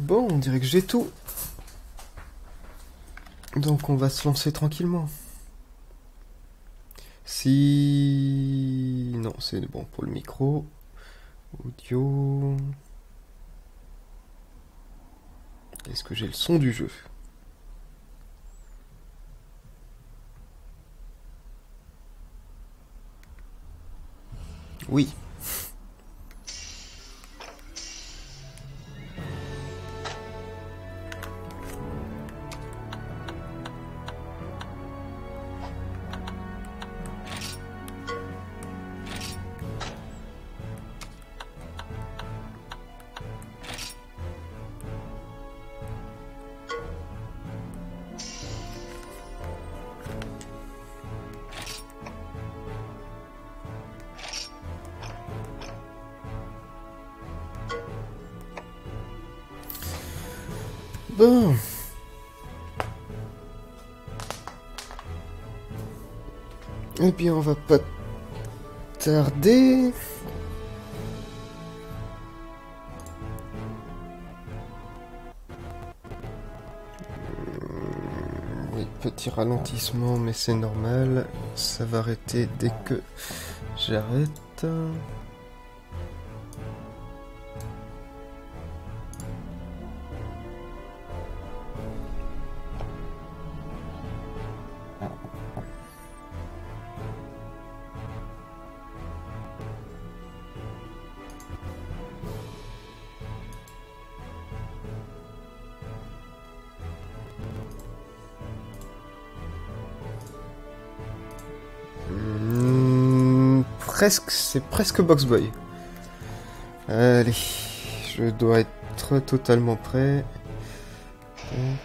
Bon, on dirait que j'ai tout. Donc on va se lancer tranquillement. Si... Non, c'est bon pour le micro. Audio... Est-ce que j'ai le son du jeu? Oui. Bon. Eh bien, on va pas tarder. Oui, petit ralentissement, mais c'est normal. Ça va arrêter dès que j'arrête. Presque, c'est presque Box Boy. Allez, je dois être totalement prêt. Donc...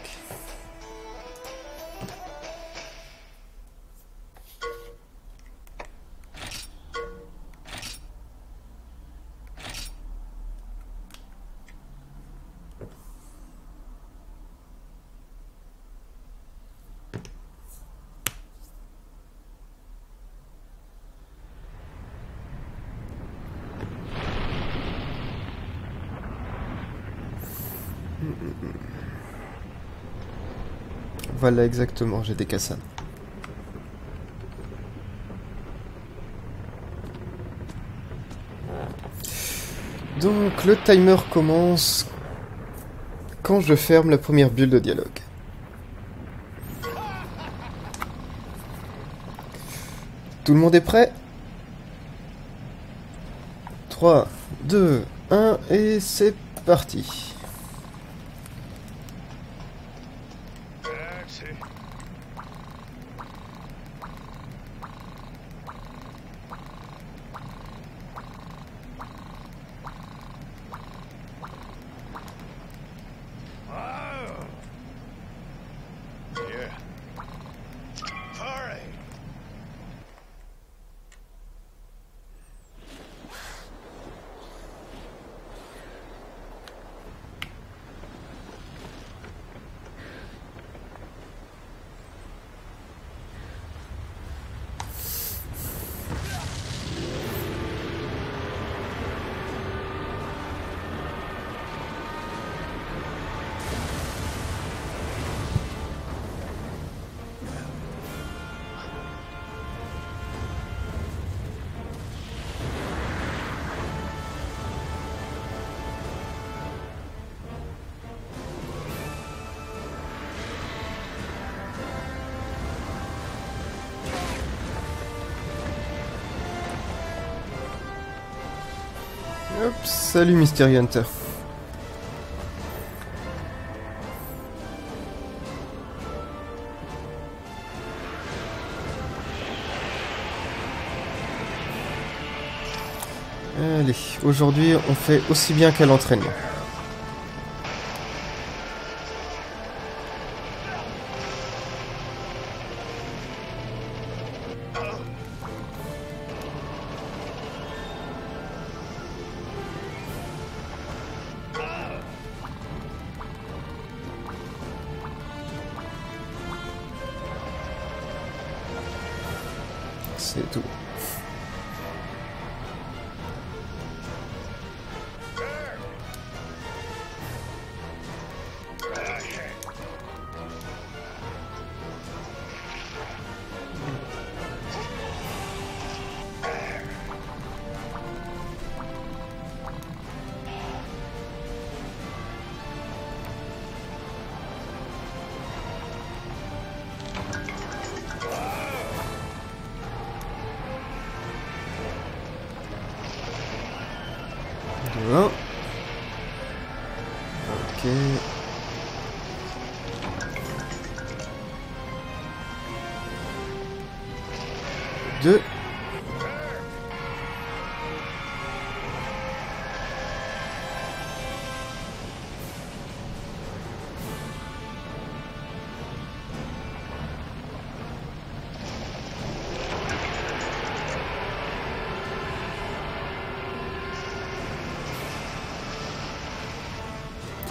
Voilà, exactement, j'ai des cassanes. Donc, le timer commence quand je ferme la première bulle de dialogue. Tout le monde est prêt? 3, 2, 1, et c'est parti. Hop, salut Mystery Hunter. Allez, aujourd'hui on fait aussi bien qu'à l'entraînement. C'est tout. 2, 1. Ok. 2.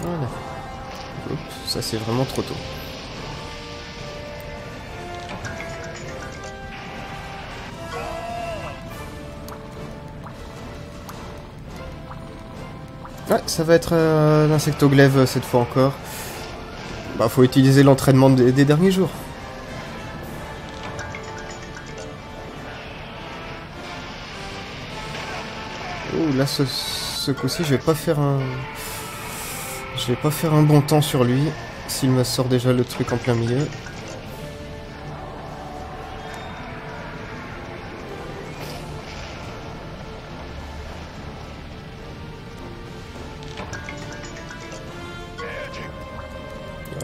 Voilà. Oups, ça c'est vraiment trop tôt. Ouais, ça va être l'insectoglaive cette fois encore. Bah, faut utiliser l'entraînement des derniers jours. Oh, là, ce coup-ci, je vais pas faire un... Je vais pas faire un bon temps sur lui, s'il me sort déjà le truc en plein milieu.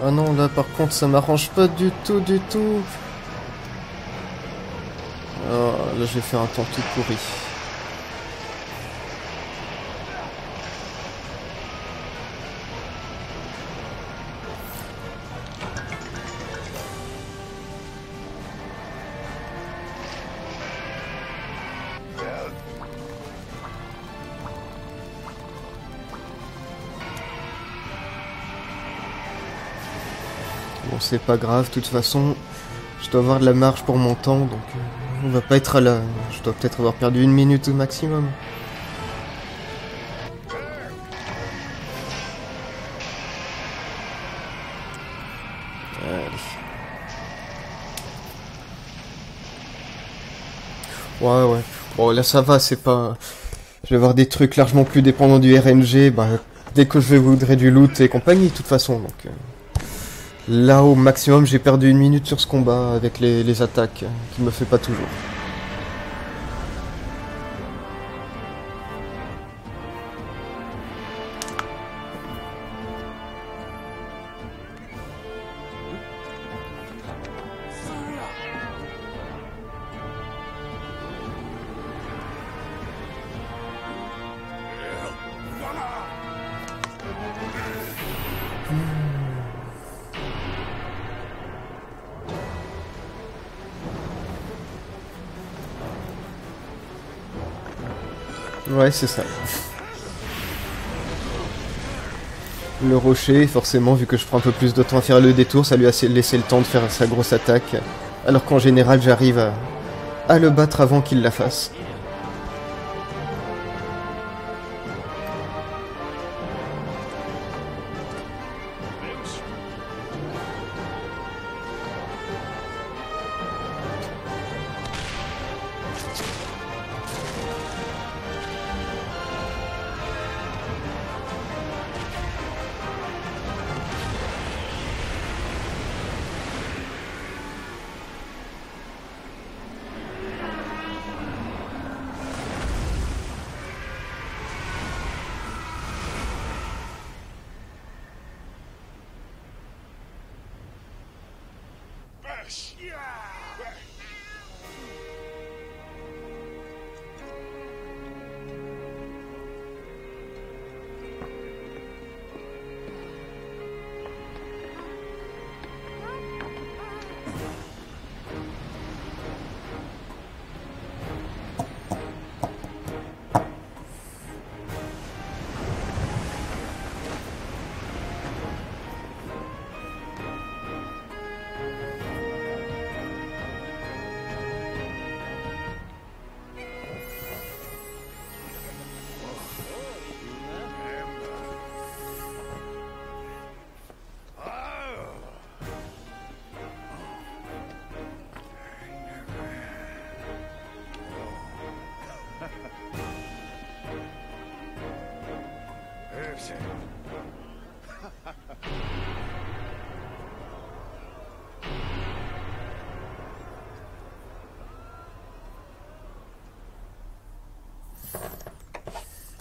Ah non, là par contre ça m'arrange pas du tout, du tout. Oh, là je vais faire un temps tout pourri. Bon, c'est pas grave, de toute façon, je dois avoir de la marge pour mon temps, donc on va pas être à la... Je dois peut-être avoir perdu 1 minute au maximum. Allez. Ouais. Bon, là ça va, c'est pas... Je vais avoir des trucs largement plus dépendants du RNG, bah, dès que je voudrais du loot et compagnie, de toute façon, donc... Là, au maximum, j'ai perdu 1 minute sur ce combat avec les attaques, qui me fait pas toujours. Ouais, c'est ça. Le rocher, forcément, vu que je prends un peu plus de temps à faire le détour, ça lui a laissé le temps de faire sa grosse attaque. Alors qu'en général, j'arrive à le battre avant qu'il la fasse.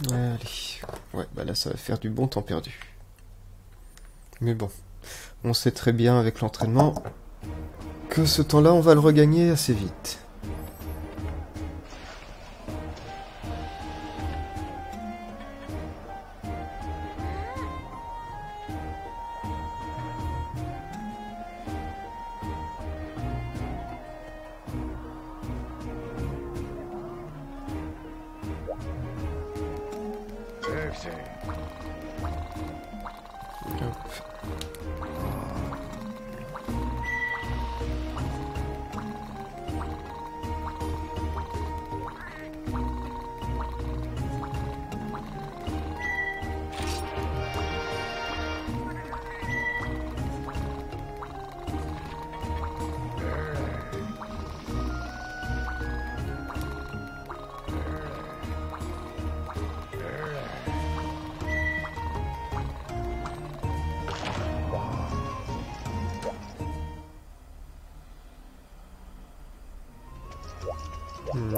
Allez. Ouais, bah là ça va faire du bon temps perdu. Mais bon, on sait très bien avec l'entraînement que ce temps-là on va le regagner assez vite.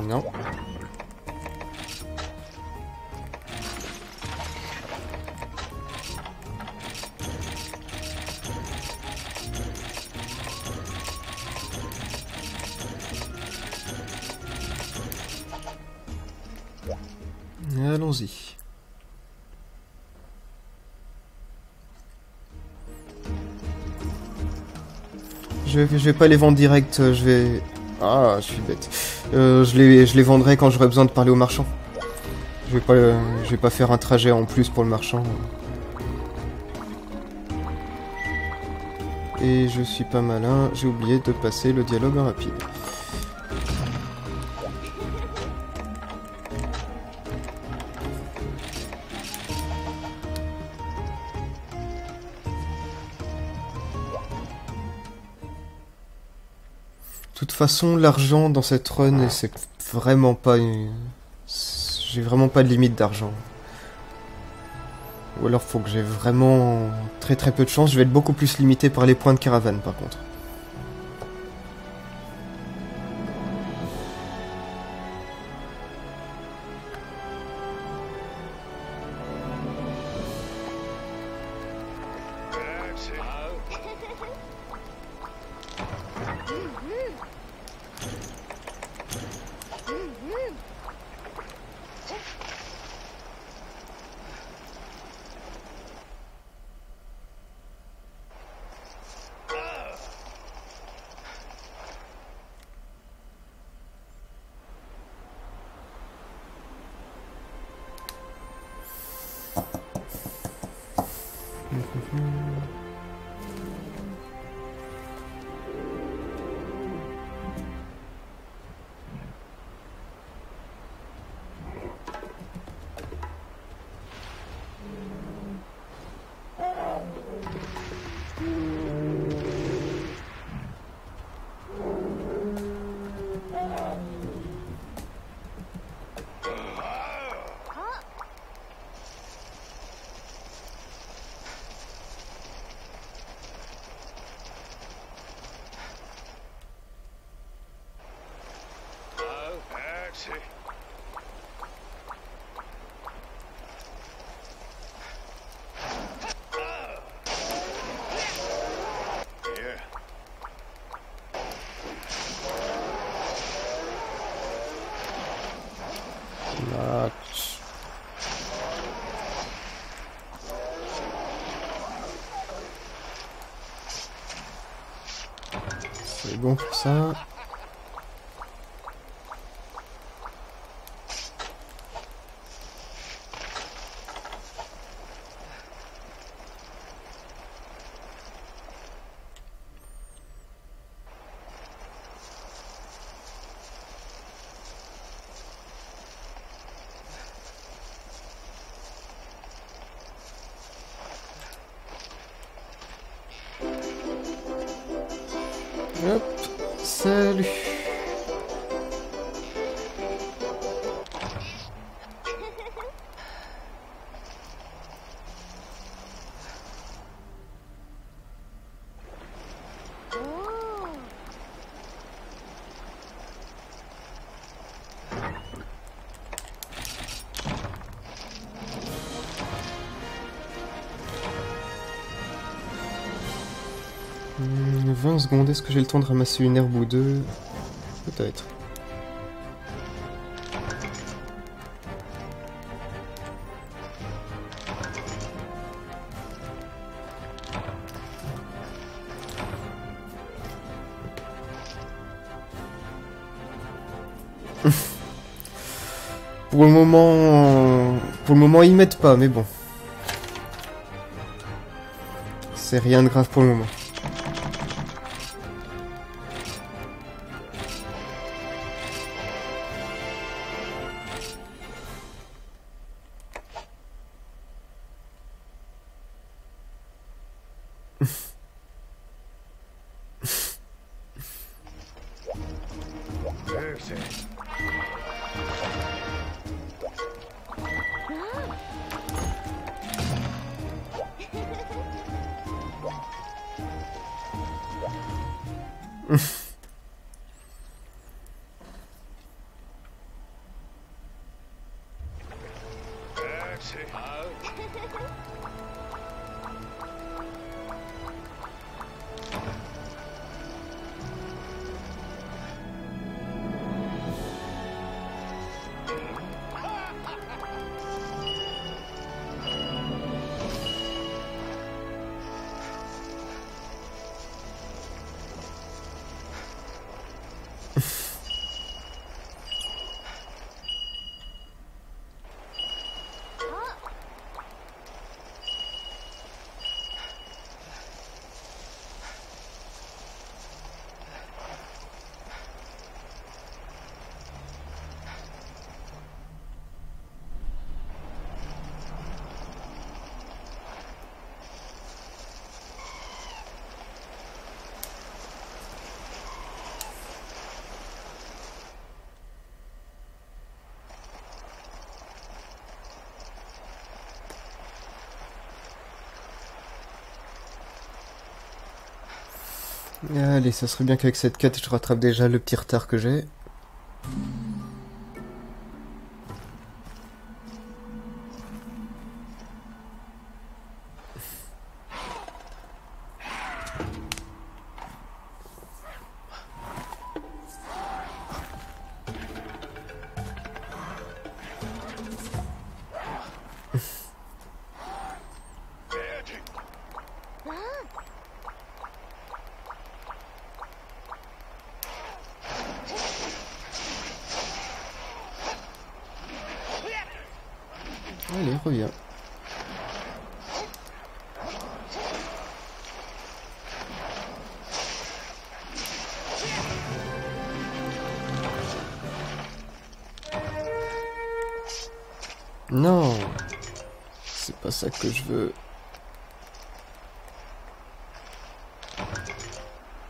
Non. Allons-y. Je vais pas les vendre direct, je vais... Ah, je suis bête. Je les vendrai quand j'aurai besoin de parler au marchand. Je vais pas faire un trajet en plus pour le marchand. Et je suis pas malin, j'ai oublié de passer le dialogue en rapide. De toute façon, l'argent dans cette run, c'est vraiment pas... J'ai vraiment pas de limite d'argent. Ou alors faut que j'ai vraiment très très peu de chance. Je vais être beaucoup plus limité par les points de caravane par contre. C'est bon pour ça. Hop, salut. 20 secondes, est-ce que j'ai le temps de ramasser une herbe ou deux? Peut-être. Pour le moment, ils m'aident pas, mais bon. C'est rien de grave pour le moment. Allez, ça serait bien qu'avec cette quête, je rattrape déjà le petit retard que j'ai. Allez, reviens. Non, c'est pas ça que je veux.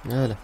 Voilà.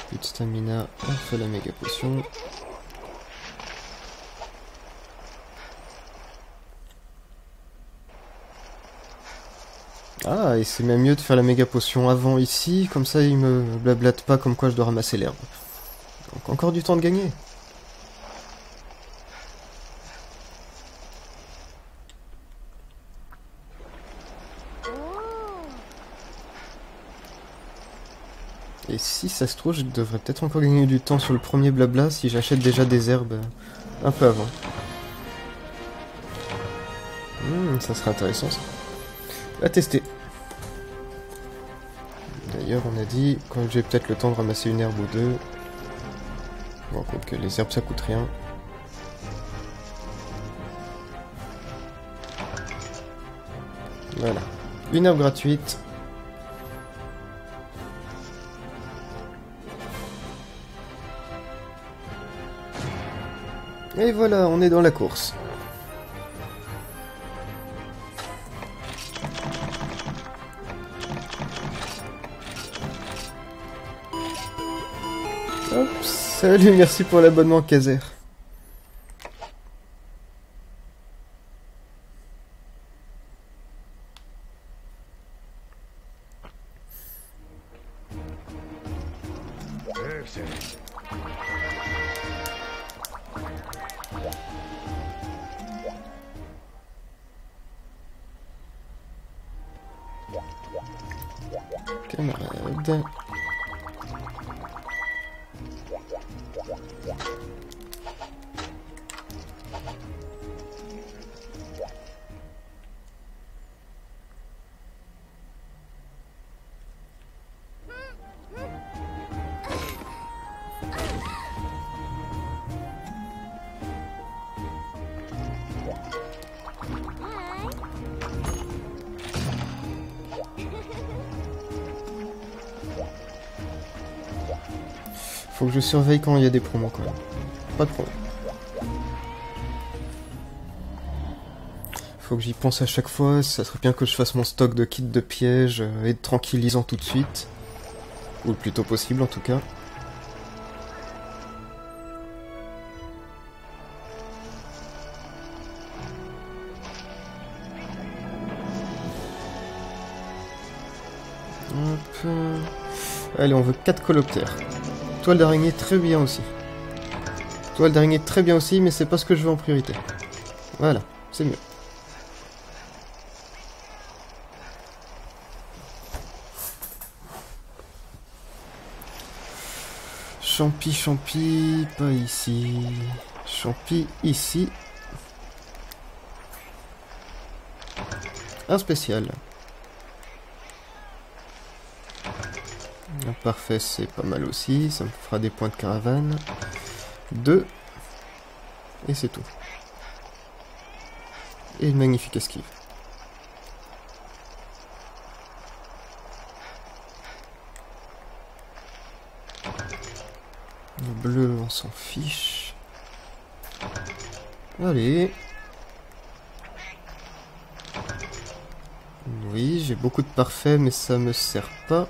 Plus de stamina, on fait la méga potion. Ah, et c'est même mieux de faire la méga potion avant ici, comme ça il me blablate pas comme quoi je dois ramasser l'herbe. Donc encore du temps de gagner. Et si ça se trouve, je devrais peut-être encore gagner du temps sur le premier blabla si j'achète déjà des herbes un peu avant. Ça serait intéressant ça. À tester. D'ailleurs, on a dit, quand j'ai peut-être le temps de ramasser une herbe ou deux. Bon, compte que les herbes ça coûte rien. Voilà. Une herbe gratuite. Et voilà, on est dans la course. Hop, salut, merci pour l'abonnement, Kazer. Camarade. Faut que je surveille quand il y a des promos quand même. Pas de problème. Faut que j'y pense à chaque fois, ça serait bien que je fasse mon stock de kits de pièges et de tranquillisants tout de suite. Ou le plus tôt possible en tout cas. Hop. Allez, on veut 4 coloptères. Toile d'araignée très bien aussi. Toile d'araignée très bien aussi, mais c'est pas ce que je veux en priorité. Voilà, c'est mieux. Champi, pas ici. Champi, ici. Un spécial. Parfait, c'est pas mal aussi, ça me fera des points de caravane. 2. Et c'est tout. Et une magnifique esquive. Le bleu, on s'en fiche. Allez. Oui, j'ai beaucoup de parfait, mais ça me sert pas.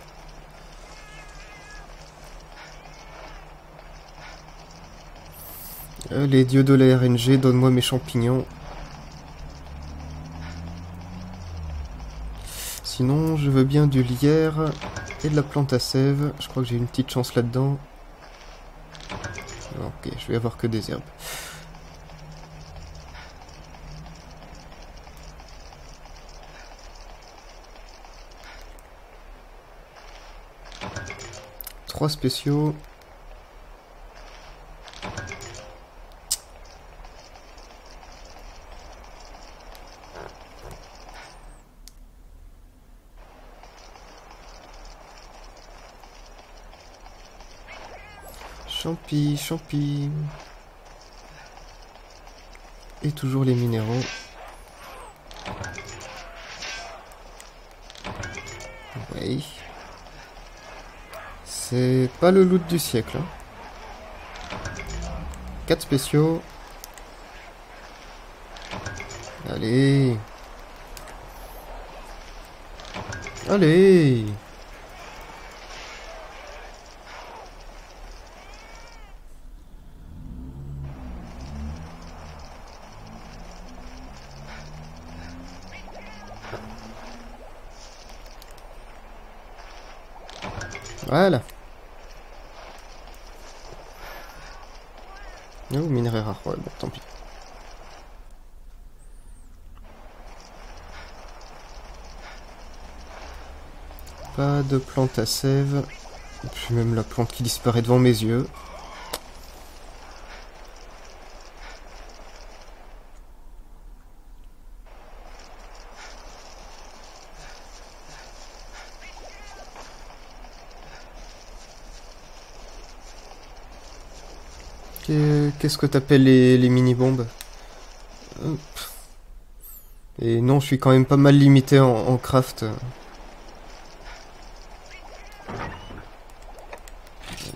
Les dieux de la RNG, donne-moi mes champignons. Sinon, je veux bien du lierre et de la plante à sève. Je crois que j'ai une petite chance là-dedans. Ok, je vais avoir que des herbes. Trois spéciaux. Champi. Et toujours les minéraux. Oui. C'est pas le loot du siècle. Hein. 4 spéciaux. Allez. Allez. Voilà. Oh, minerai rare. Ouais, bon, tant pis. Pas de plante à sève. Et puis même la plante qui disparaît devant mes yeux. Qu'est-ce que t'appelles les mini-bombes? Et non, je suis quand même pas mal limité en craft.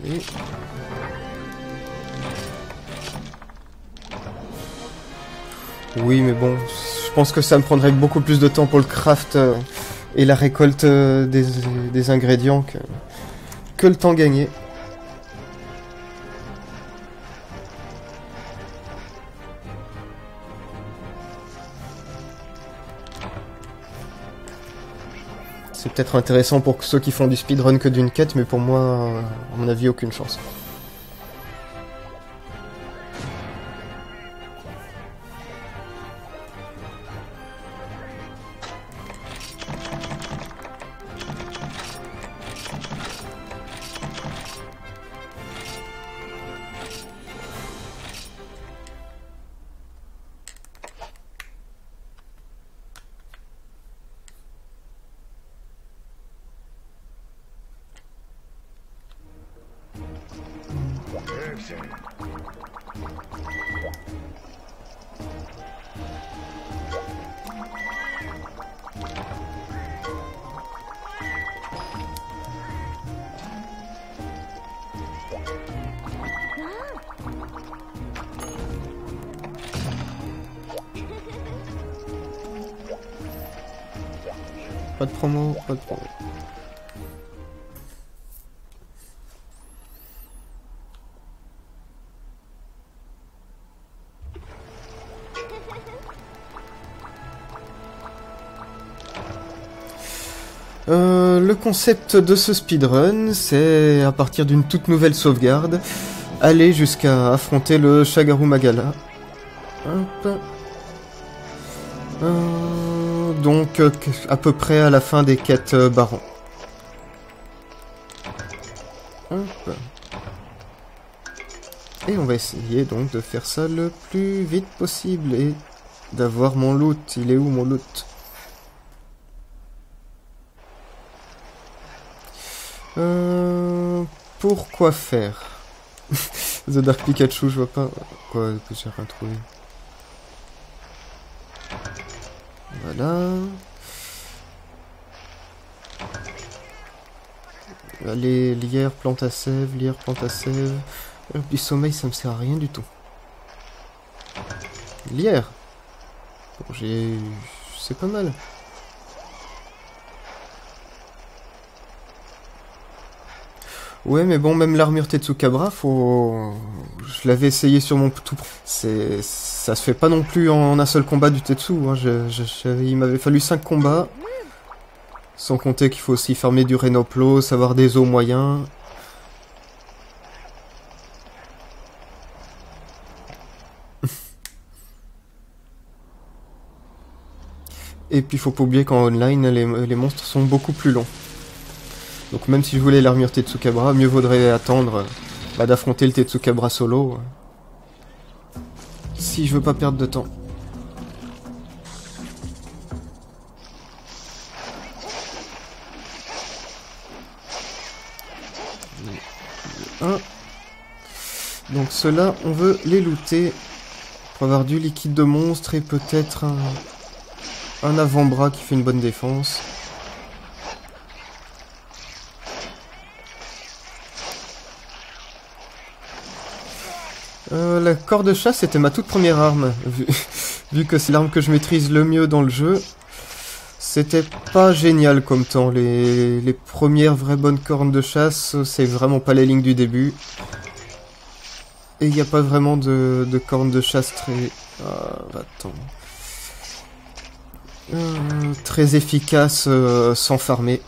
Allez. Oui, mais bon, je pense que ça me prendrait beaucoup plus de temps pour le craft et la récolte des ingrédients que le temps gagné. C'est peut-être intéressant pour ceux qui font du speedrun que d'une quête, mais pour moi, à mon avis, aucune chance. Pas de promo, pas de promo. Le concept de ce speedrun, c'est à partir d'une toute nouvelle sauvegarde, aller jusqu'à affronter le Shagaru Magala. Hop. Donc à peu près à la fin des quêtes Baron. Hop. Et on va essayer donc de faire ça le plus vite possible et d'avoir mon loot. Il est où mon loot? Pourquoi faire? The Dark Pikachu, je vois pas quoi que j'ai rien trouvé. Voilà. Allez, lierre, plante à sève, lierre, plante à sève. Du sommeil, ça me sert à rien du tout. Lierre. Bon, c'est pas mal. Ouais, mais bon, même l'armure Tetsukabra, je l'avais essayé sur mon tout... Ça se fait pas non plus en un seul combat du Tetsu, hein. Il m'avait fallu 5 combats. Sans compter qu'il faut aussi farmer du Rhenoplos, avoir des os moyens. Et puis faut pas oublier qu'en online, les monstres sont beaucoup plus longs. Donc même si je voulais l'armure Tetsukabra, mieux vaudrait attendre d'affronter le Tetsukabra solo. Si je veux pas perdre de temps. Donc ceux-là, on veut les looter pour avoir du liquide de monstre et peut-être un avant-bras qui fait une bonne défense. La corde de chasse c'était ma toute première arme, vu que c'est l'arme que je maîtrise le mieux dans le jeu. C'était pas génial comme temps, les premières vraies bonnes cornes de chasse, c'est vraiment pas les lignes du début. Et il n'y a pas vraiment de cornes de chasse très efficaces sans farmer.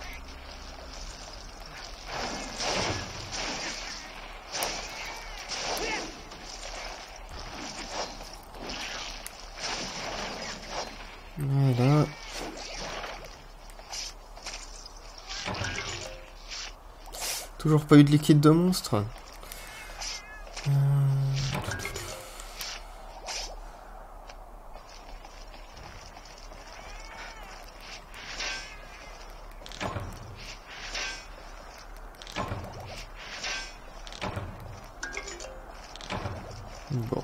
Voilà. Toujours pas eu de liquide de monstre. Bon.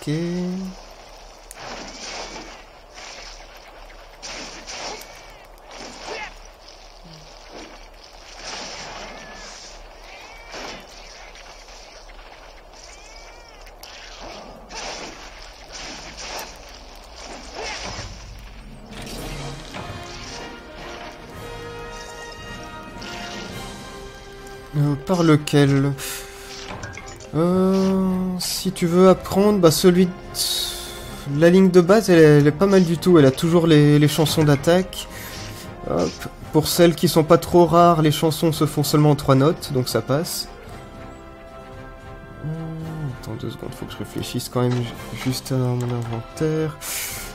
Ok. Par lequel? Si tu veux apprendre, bah celui... La ligne de base, elle est pas mal du tout. Elle a toujours les chansons d'attaque. Hop. Pour celles qui sont pas trop rares, les chansons se font seulement en 3 notes, donc ça passe. Attends 2 secondes, faut que je réfléchisse quand même juste à mon inventaire.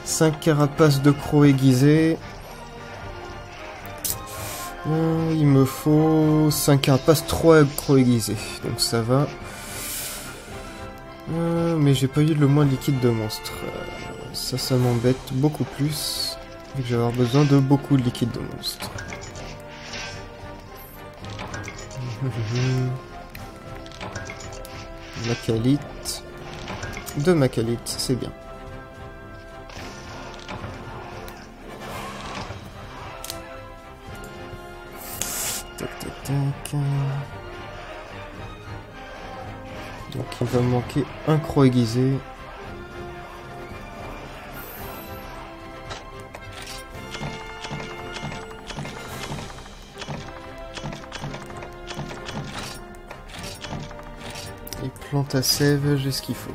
5 carapaces de crocs aiguisés. Il me faut 5 carapaces, 3 crocs aiguisés, donc ça va. Mais j'ai pas eu le moins de liquide de monstre. Ça m'embête beaucoup plus, vu que je vais avoir besoin de beaucoup de liquide de monstre. Macalite. 2 macalites, c'est bien. Tac, tac, tac. Donc il va me manquer un croc aiguisé. Et plante à sève, j'ai ce qu'il faut.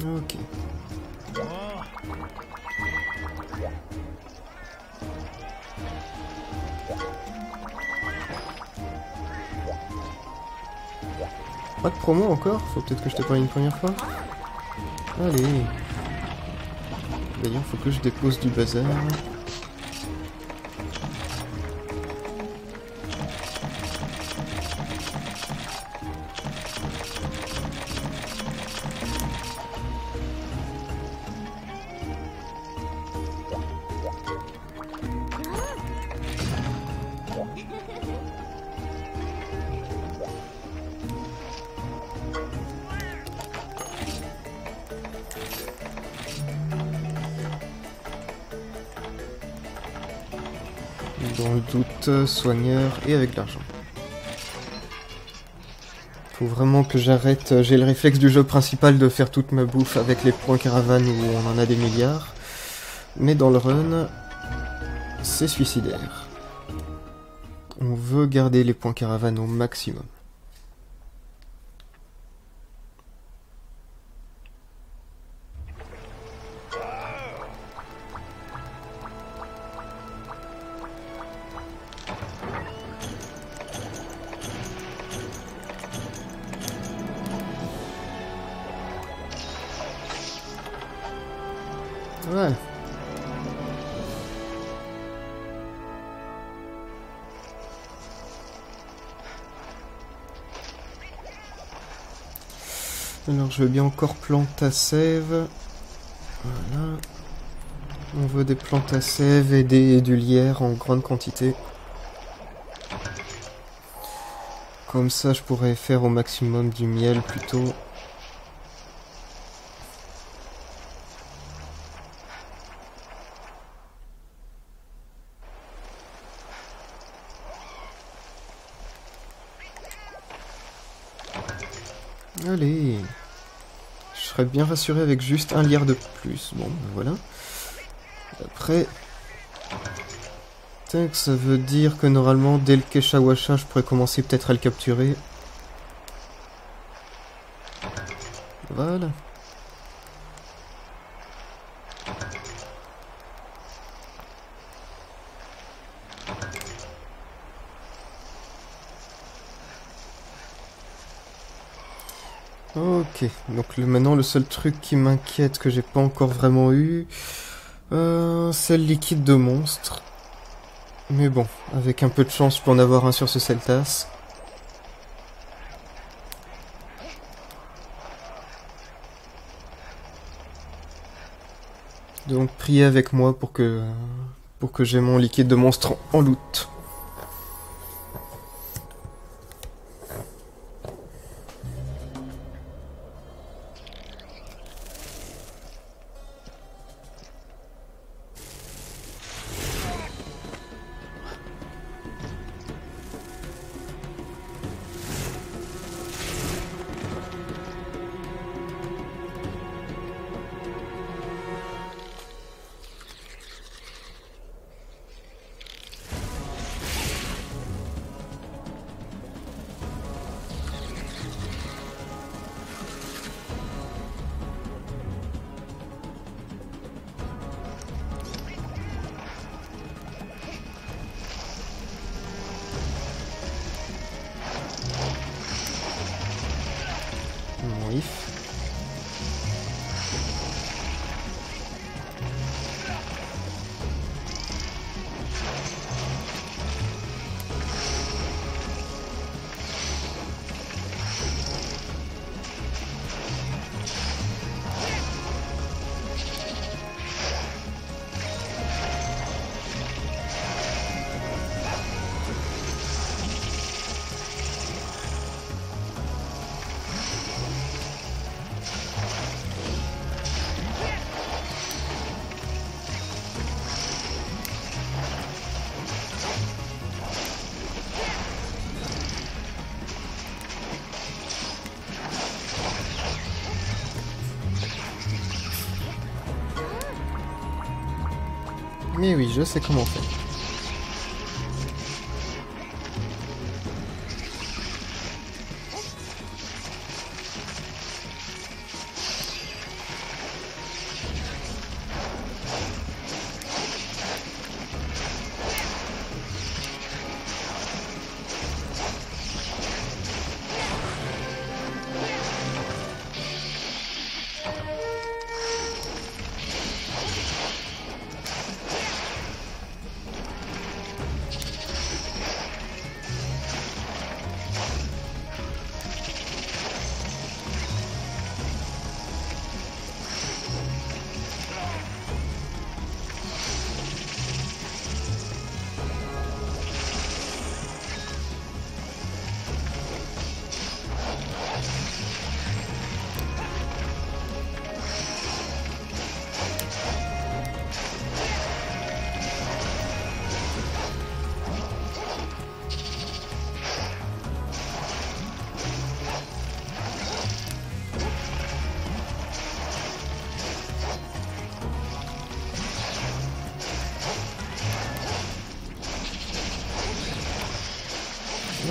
Ok. Pas de promo encore? Faut peut-être que je te parle une première fois. Allez. D'ailleurs, faut que je dépose du bazar. Dans le doute, soigneur et avec l'argent. Faut vraiment que j'arrête, j'ai le réflexe du jeu principal de faire toute ma bouffe avec les points caravane où on en a des milliards. Mais dans le run, c'est suicidaire. On veut garder les points caravane au maximum. Ouais. Alors je veux bien encore plantes à sève. Voilà. On veut des plantes à sève et du lierre en grande quantité. Comme ça je pourrais faire au maximum du miel plutôt. Allez. Je serais bien rassuré avec juste un lierre de plus. Bon, ben voilà. Après... Tac, ça veut dire que normalement, dès le Keshawasha, je pourrais commencer peut-être à le capturer. Voilà. Ok, donc maintenant le seul truc qui m'inquiète que j'ai pas encore vraiment eu, c'est le liquide de monstre. Mais bon, avec un peu de chance, je peux en avoir un sur ce Celtas. Donc priez avec moi pour que j'ai mon liquide de monstre en loot. Oui. Mais oui, je sais comment faire.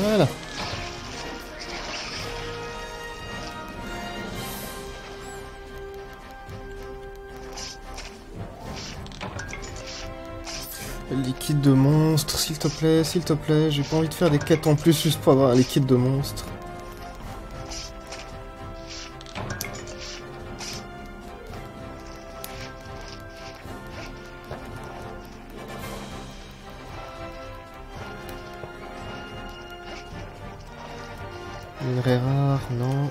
Voilà. Liquide de monstre, s'il te plaît, j'ai pas envie de faire des quêtes en plus juste pour avoir un liquide de monstre. Minerai rare, non.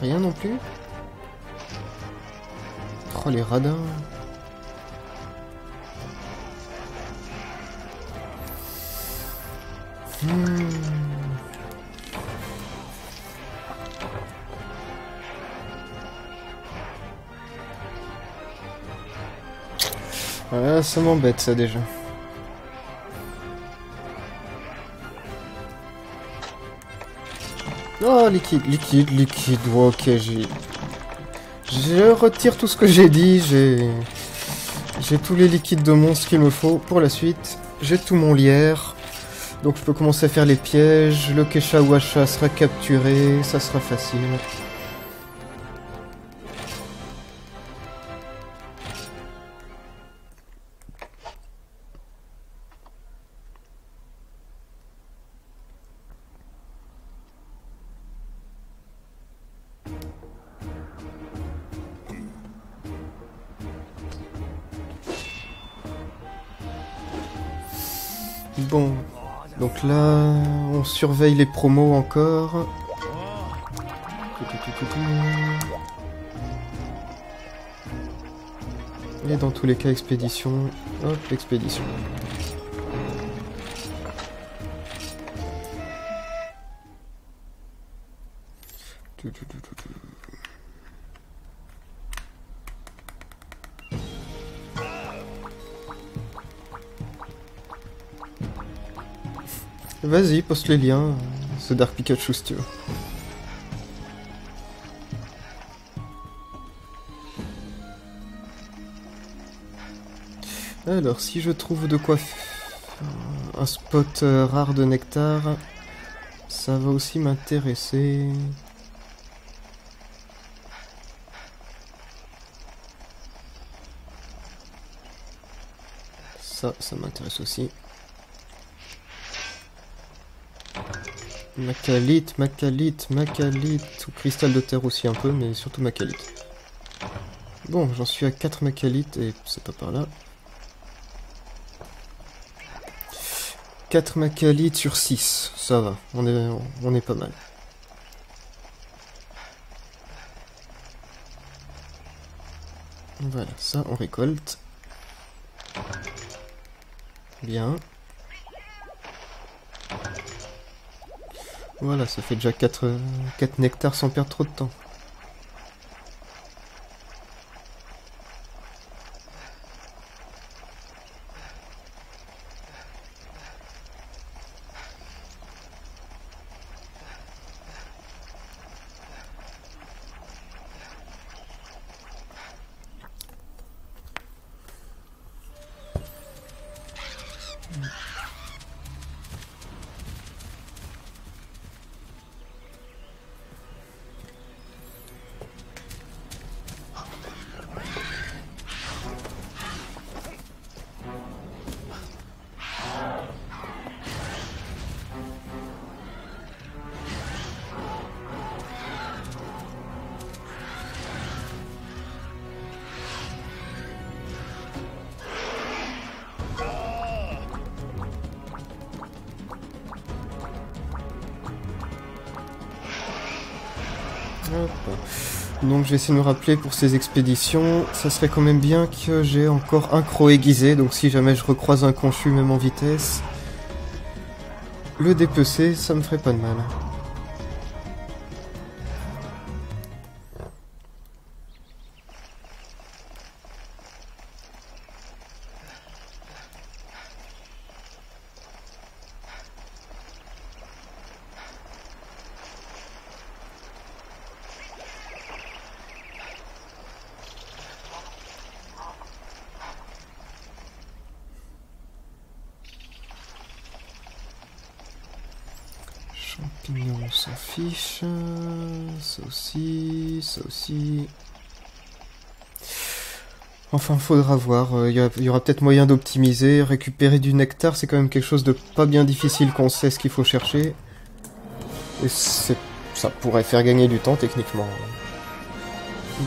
Rien non plus. Oh les radins. Ah, ça m'embête ça déjà. Oh, liquide. Ok, je retire tout ce que j'ai dit. J'ai tous les liquides de monstre qu'il me faut pour la suite. J'ai tout mon lierre. Donc je peux commencer à faire les pièges. Le Keshawasha sera capturé. Ça sera facile. Bon, donc là, on surveille les promos encore. Et dans tous les cas, expédition. Hop, expédition. Vas-y, poste les liens, ce Dark Pikachu si tu veux. Alors, si je trouve de quoi un spot rare de nectar, ça va aussi m'intéresser. Ça m'intéresse aussi. Macalite, ou cristal de terre aussi un peu, mais surtout macalite. Bon, j'en suis à 4 macalites et c'est pas par là. 4 macalites sur 6, ça va, on est pas mal. Voilà, ça on récolte. Bien. Voilà, ça fait déjà 4 nectars sans perdre trop de temps. Hop. Donc je vais essayer de me rappeler pour ces expéditions, ça serait quand même bien que j'ai encore un croc aiguisé, donc si jamais je recroise un conchu même en vitesse, le dépecer, ça me ferait pas de mal. Champignons, on s'en fiche. Ça aussi, ça aussi. Enfin, faudra voir. Il y aura peut-être moyen d'optimiser. Récupérer du nectar, c'est quand même quelque chose de pas bien difficile quand on sait ce qu'il faut chercher. Et ça pourrait faire gagner du temps, techniquement.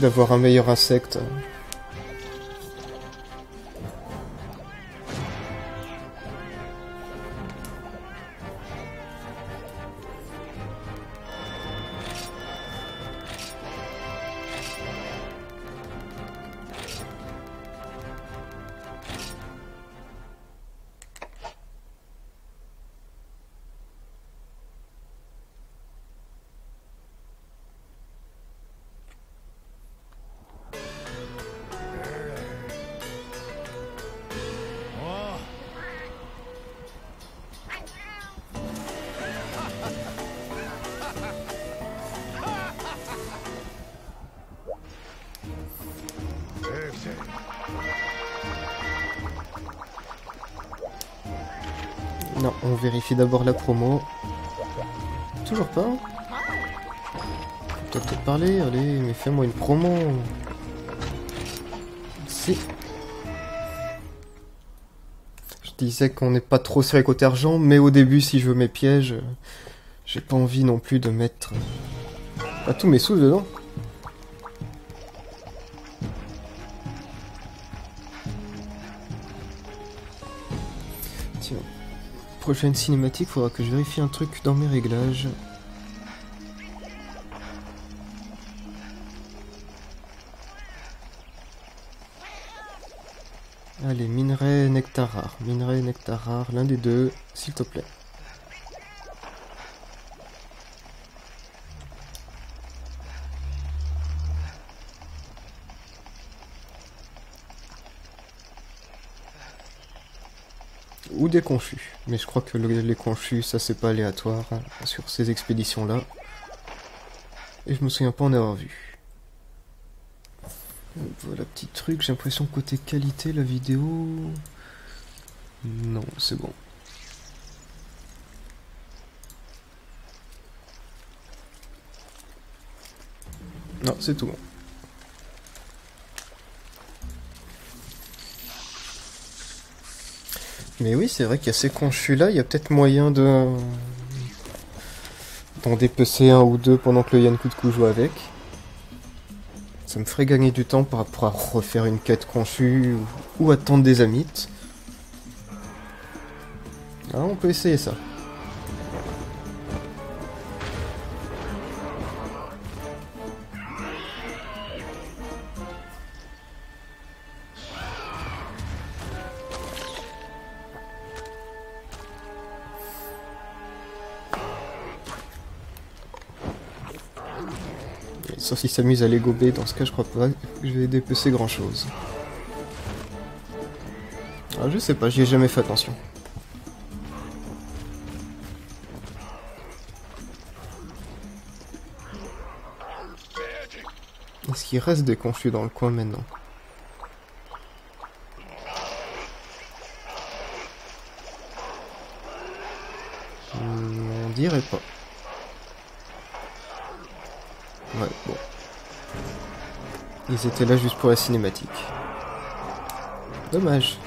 D'avoir un meilleur insecte. Non, on vérifie d'abord la promo. Toujours pas. Faut peut-être parler, allez, mais fais-moi une promo. Si. Je disais qu'on n'est pas trop serré côté argent, mais au début, si je veux mes pièges, j'ai pas envie non plus de mettre pas tous mes sous dedans. Tiens. prochaine cinématique, faudra que je vérifie un truc dans mes réglages. Allez, minerai, nectar rare. Minerai, nectar rare, l'un des deux, s'il te plaît. Ou des confus. Mais je crois que les confus, ça c'est pas aléatoire hein, sur ces expéditions-là. Et je me souviens pas en avoir vu. Voilà, petit truc, j'ai l'impression que côté qualité, la vidéo... Non, c'est bon. Non, c'est tout bon. Mais oui, c'est vrai qu'il y a ces confus-là, il y a peut-être moyen de... d'en dépecer un ou deux pendant que le Yann Coucou joue avec. Ça me ferait gagner du temps par rapport à refaire une quête confus ou attendre des amites. Ah, on peut essayer ça. Sauf s'il s'amuse à les gober, dans ce cas je crois pas que je vais dépecer grand chose. Ah, je sais pas, j'y ai jamais fait attention. Est-ce qu'il reste des confus dans le coin maintenant? On dirait pas. Ouais, bon. Ils étaient là juste pour la cinématique. Dommage.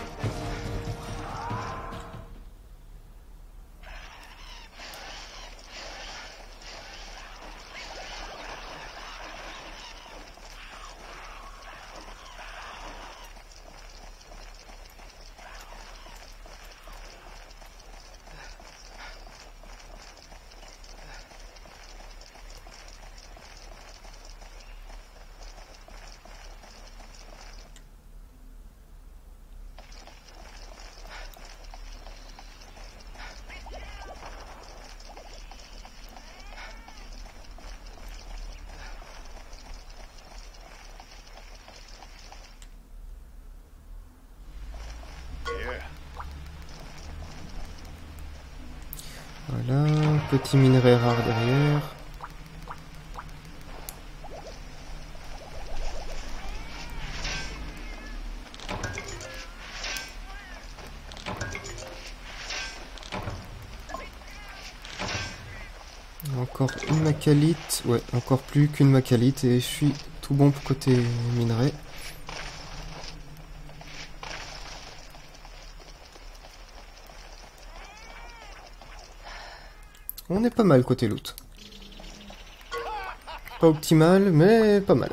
Voilà, petit minerai rare derrière. Encore une macalite, ouais, encore plus qu'une macalite et je suis tout bon pour côté minerai. On est pas mal côté loot. Pas optimal, mais pas mal.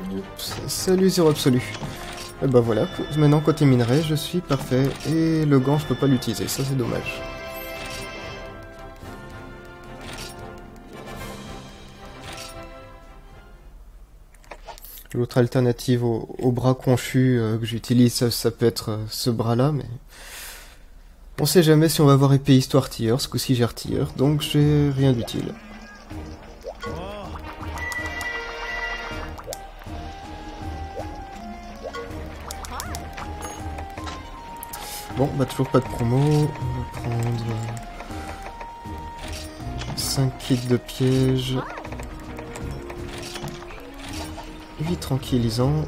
Oups, salut Zéro Absolu. Et bah voilà, maintenant côté minerai, je suis parfait. Et le gant, je peux pas l'utiliser, ça c'est dommage. L'autre alternative au bras confus que j'utilise, ça peut être ce bras-là, mais... On sait jamais si on va avoir épée histoire artilleur, ce coup-ci j'ai artilleur, donc j'ai rien d'utile. Bon, bah toujours pas de promo, on va prendre 5 kits de pièges, 8 tranquillisants,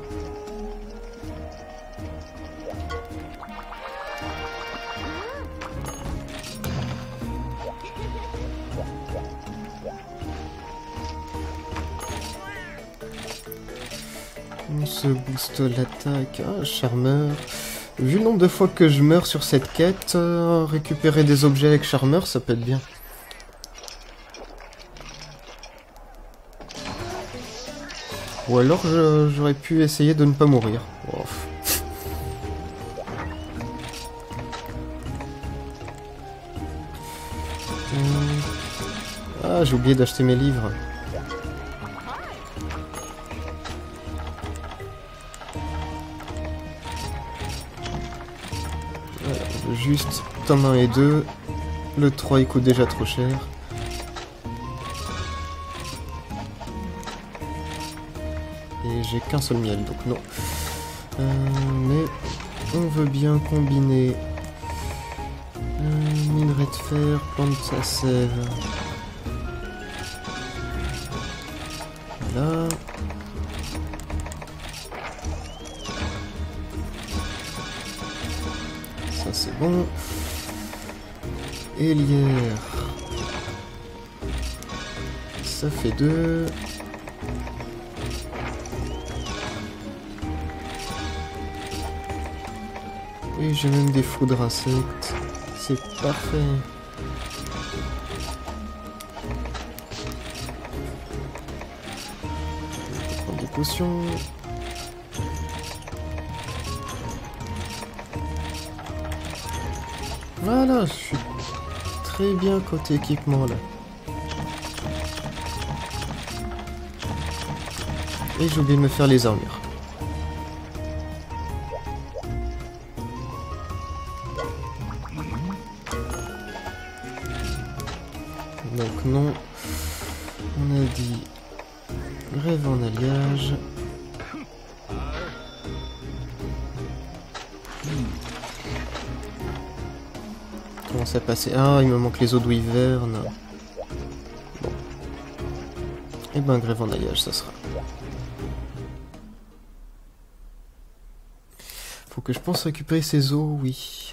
on se booste l'attaque, ah, charmeur. Vu le nombre de fois que je meurs sur cette quête, récupérer des objets avec Charmeur, ça peut être bien. Ou alors j'aurais pu essayer de ne pas mourir. Oh. Ah, j'ai oublié d'acheter mes livres. Voilà, juste tome 1 et 2. Le 3 il coûte déjà trop cher. Et j'ai qu'un seul miel, donc non. Mais on veut bien combiner minerai de fer, plante sa sève. Voilà. Ça c'est bon. Hélière. Ça fait 2. Et j'ai même des foudres insectes. C'est parfait. Je vais prendre des potions. Voilà, je suis très bien côté équipement là. Et j'ai oublié de me faire les armures. Donc non, on a dit rêve en alliage. Comment ça passait? Ah, il me manque les eaux de Wyvern. Bon. Et ben grève en alliage, ça sera. Faut que je pense récupérer ces eaux, oui.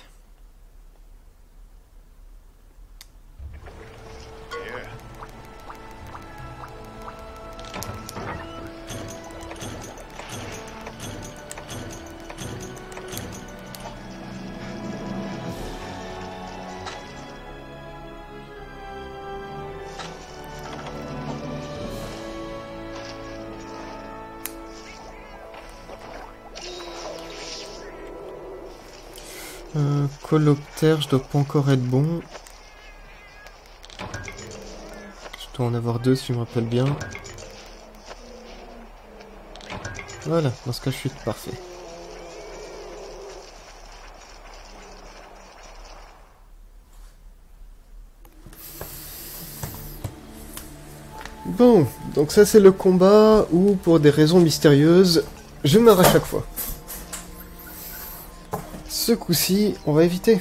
Coloptère, je dois pas encore être bon. Je dois en avoir 2 si je me rappelle bien. Voilà, dans ce cas je suis parfait. Bon, donc ça c'est le combat où pour des raisons mystérieuses, je meurs à chaque fois. Ce coup-ci, on va éviter.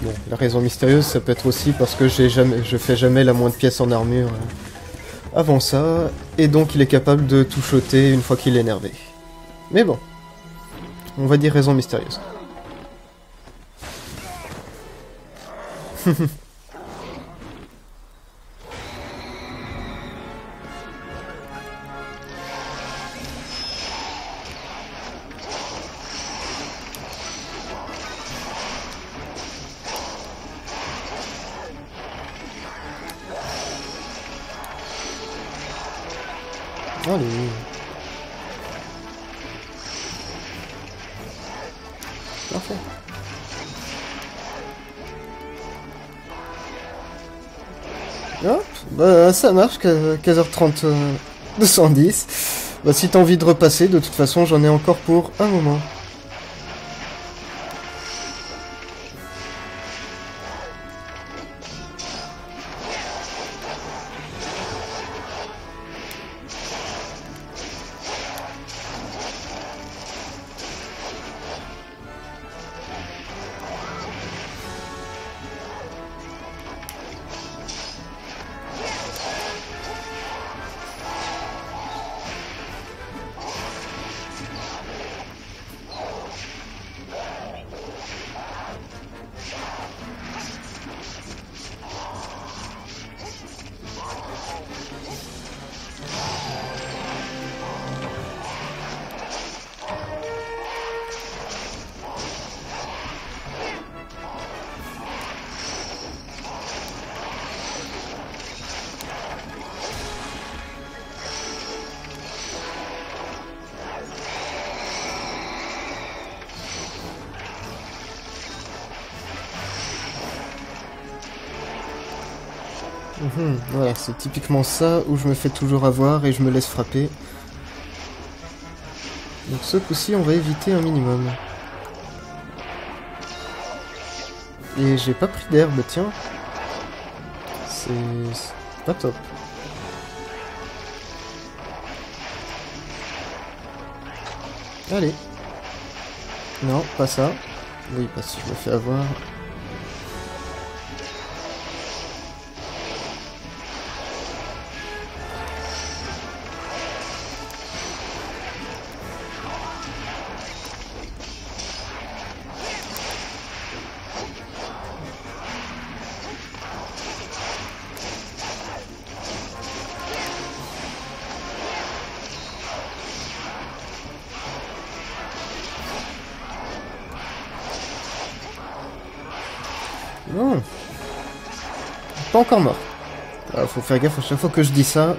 Bon, la raison mystérieuse, ça peut être aussi parce que je fais jamais la moindre pièce en armure avant ça, et donc il est capable de tout shotter une fois qu'il est énervé. Mais bon, on va dire raison mystérieuse. Allez. Parfait. Hop, bah ça marche, 15h30 210. Bah si t'as envie de repasser, de toute façon j'en ai encore pour un moment. Voilà, c'est typiquement ça où je me fais toujours avoir et je me laisse frapper. Donc ce coup-ci, on va éviter un minimum. Et j'ai pas pris d'herbe, tiens. C'est pas top. Allez. Non, pas ça. Oui, parce que je me fais avoir. Non. Pas encore mort. Ah, faut faire gaffe à chaque fois que je dis ça.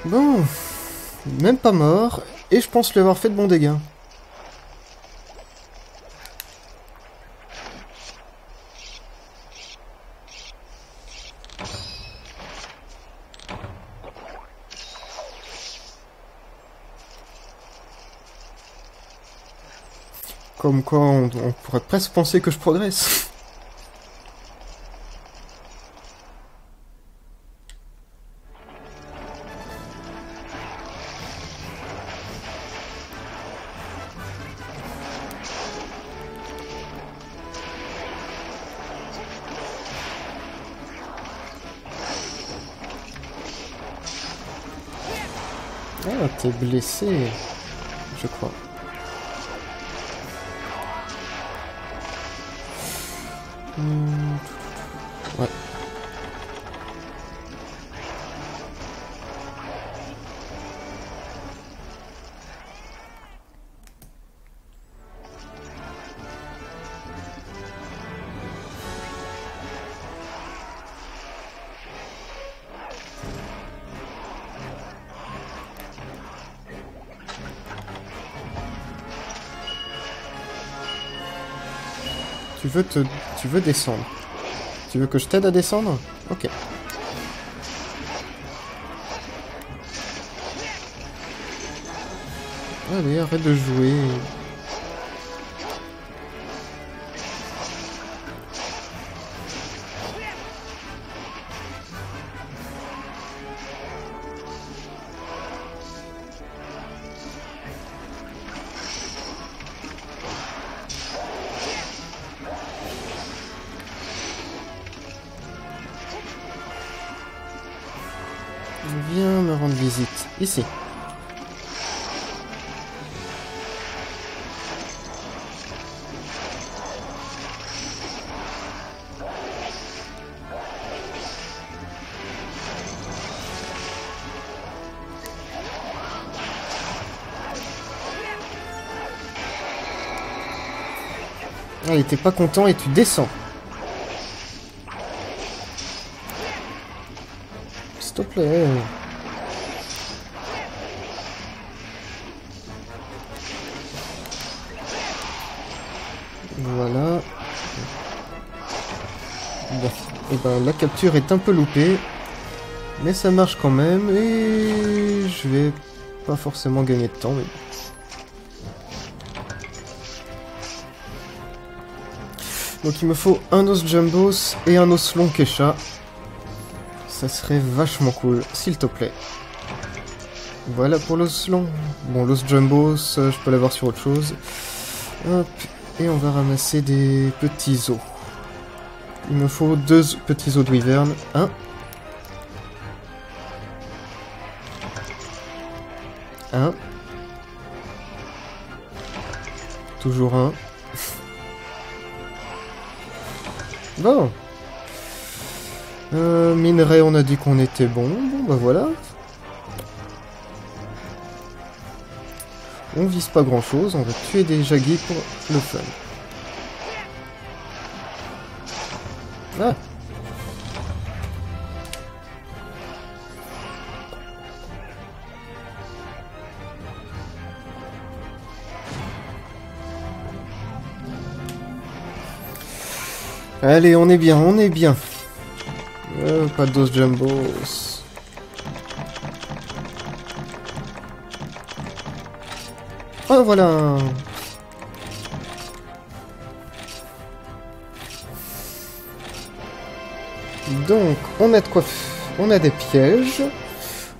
Bon, même pas mort, et je pense lui avoir fait de bons dégâts. Comme quoi, on pourrait presque penser que je progresse. Ah, t'es blessé, je crois. Ouais. Tu veux descendre. Tu veux que je t'aide à descendre? Ok. Allez, arrête de jouer. Viens me rendre visite. Ici. Ah, il était pas content et tu descends. S'il te plaît. Voilà. Bon. Et ben la capture est un peu loupée. Mais ça marche quand même et je vais pas forcément gagner de temps, mais... Donc il me faut un os Jumbos et un os long Kesha. Ça serait vachement cool, s'il te plaît. Voilà pour l'os long. Bon, l'os Jumbos, je peux l'avoir sur autre chose. Hop, et on va ramasser des petits os. Il me faut 2 petits os de wyvern. Un. Toujours un. Bon. Minerai, on a dit qu'on était bon. Bon, bah voilà. On vise pas grand chose. On va tuer des jaguis pour le fun. Ah. Allez, on est bien, on est bien. Pas d'os Jumbos. Oh, voilà. Donc, on a de quoi... On a des pièges.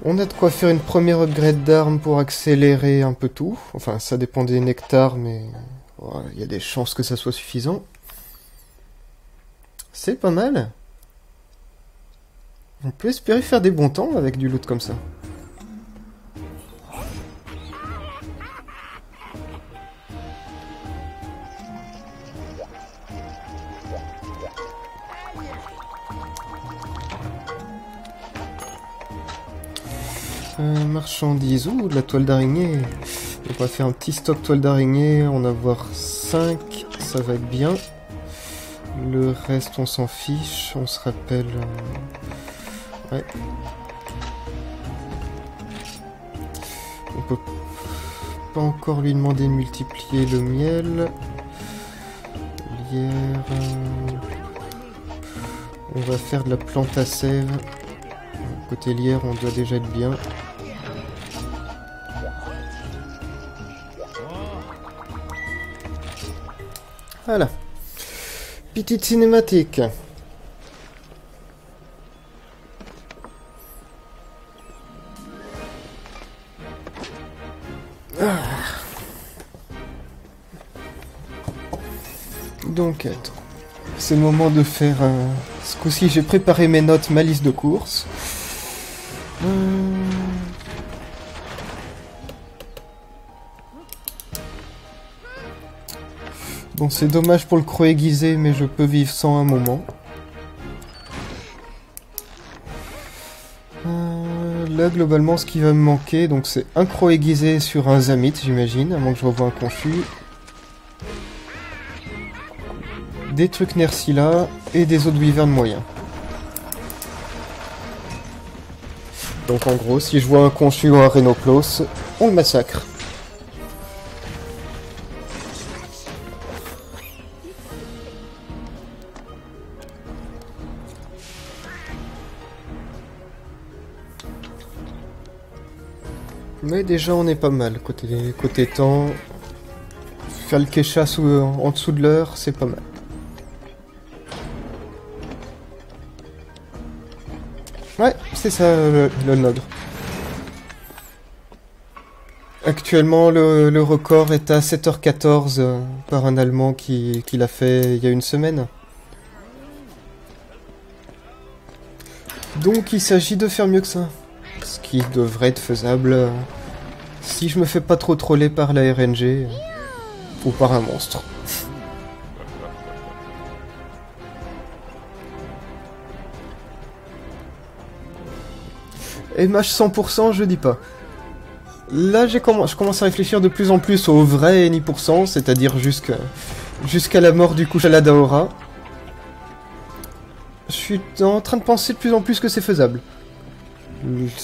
On a de quoi faire une première upgrade d'armes pour accélérer un peu tout. Enfin, ça dépend des nectars, mais... il y a des chances que ça soit suffisant. C'est pas mal. On peut espérer faire des bons temps avec du loot comme ça. Marchandises, ou de la toile d'araignée. On va faire un petit stock toile d'araignée, en avoir 5, ça va être bien. Le reste, on s'en fiche, on se rappelle... Ouais. On peut pas encore lui demander de multiplier le miel. Lierre... On va faire de la plante à sève. Côté lierre, on doit déjà être bien. Voilà. Petite cinématique. Donc, attends. C'est le moment de faire... Ce coup-ci, j'ai préparé mes notes, ma liste de courses. Bon, c'est dommage pour le croc aiguisé, mais je peux vivre sans un moment. Là, globalement, ce qui va me manquer, donc c'est un croc aiguisé sur un zamit, j'imagine, à moins que je revoie un confus. Des trucs Nerscylla et des autres wyverns moyens. Donc en gros, si je vois un confus ou un Rhinoclos, on le massacre. Mais déjà on est pas mal, côté temps. Faire le Kesha en dessous de l'heure, c'est pas mal. Ouais, c'est ça le node. Actuellement, le record est à 7h14 par un Allemand qui l'a fait il y a une semaine. Donc il s'agit de faire mieux que ça. Ce qui devrait être faisable si je me fais pas trop troller par la RNG ou par un monstre. Et match 100%, je dis pas. Là, je commence à réfléchir de plus en plus au vrai NI%, c'est-à-dire jusqu'à la mort du Kushala Daora. Je suis en train de penser de plus en plus que c'est faisable.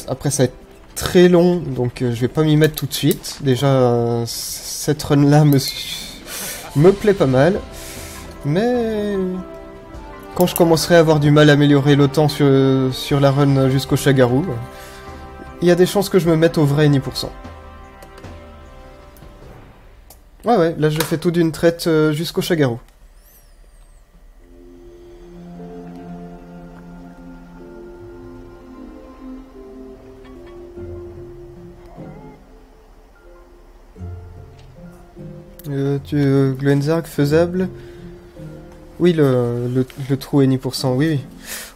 Après, ça va être très long, donc je vais pas m'y mettre tout de suite. Déjà, cette run-là me plaît pas mal. Mais quand je commencerai à avoir du mal à améliorer le temps sur la run jusqu'au Shagaru, il y a des chances que je me mette au vrai NI%. Ouais, ouais, là je fais tout d'une traite jusqu'au Chagarou. Gloenzarg, faisable. Oui, le trou est ni pour cent, oui,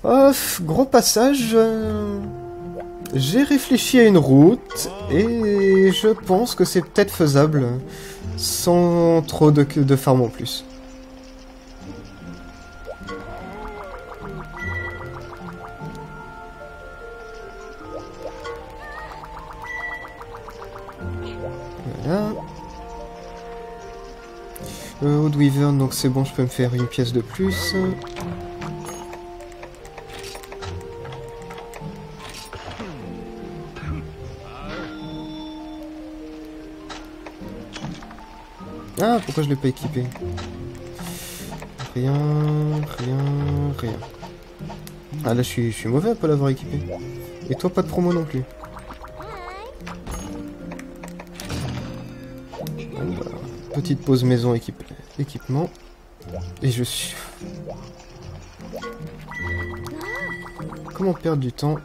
oui. Gros passage. J'ai réfléchi à une route et je pense que c'est peut-être faisable sans trop de farm en plus. Voilà. Old Wyvern, donc c'est bon, je peux me faire une pièce de plus. Ah, pourquoi je l'ai pas équipé? Rien, rien. Ah là, je suis mauvais à pas l'avoir équipé. Et toi, pas de promo non plus. Bon, bah, petite pause maison équipement. Et je suis... Comment perdre du temps?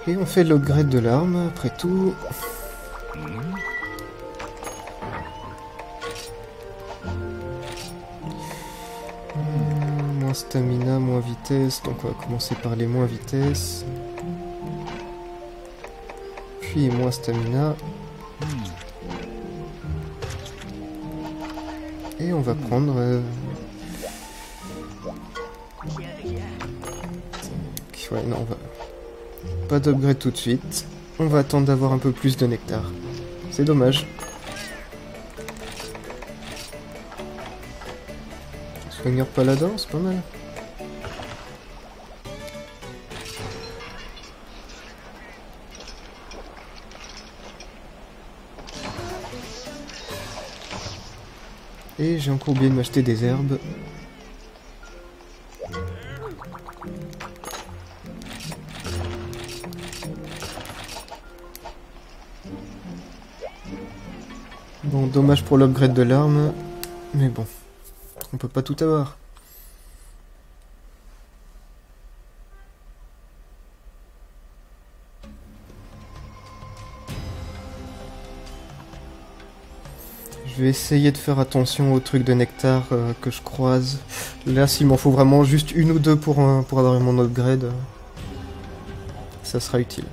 Et on fait l'upgrade de l'arme, après tout. Moins stamina, moins vitesse, donc on va commencer par les moins vitesse. Puis moins stamina. Et on va prendre... Ouais, non, on va... Pas d'upgrade tout de suite. On va attendre d'avoir un peu plus de nectar. C'est dommage. Soigneur paladin, c'est pas mal. Et j'ai encore oublié de m'acheter des herbes. Bon, dommage pour l'upgrade de l'arme, mais bon, on peut pas tout avoir. Je vais essayer de faire attention aux trucs de nectar que je croise. Là, s'il m'en faut vraiment juste une ou deux pour avoir mon upgrade, ça sera utile.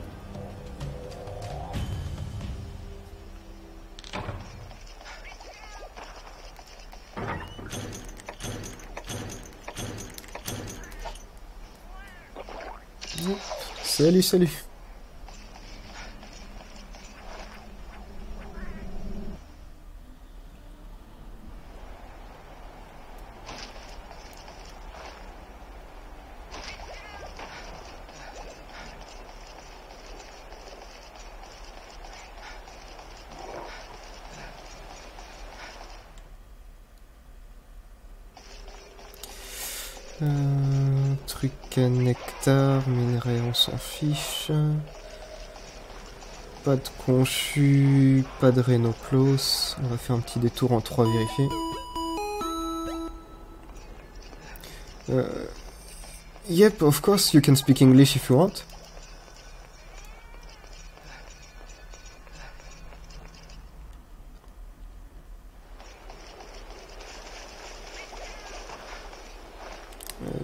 Salut, salut. Truc à nectar, minerai, on s'en fiche. Pas de conchu, pas de Rhenoplos. On va faire un petit détour en 3 vérifier. Yep, of course, you can speak English if you want.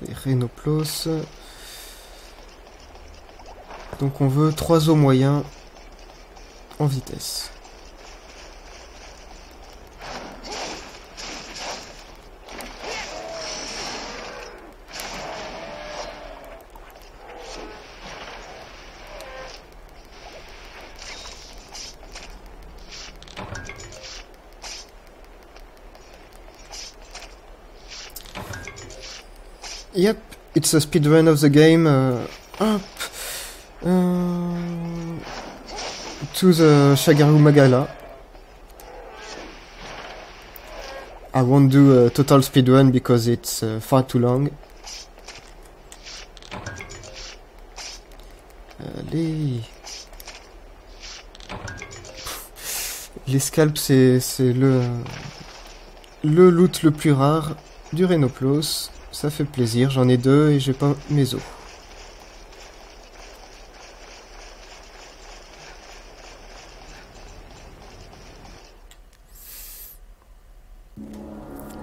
Les Rhenoplos. Donc on veut 3 os moyens en vitesse. Yep, it's a speedrun of the game. Hop. To the Shagaru Magala. I won't do a total speedrun because it's far too long. Les scalps, c'est le loot le plus rare du Rhenoplos. Ça fait plaisir, j'en ai 2 et j'ai pas mes os.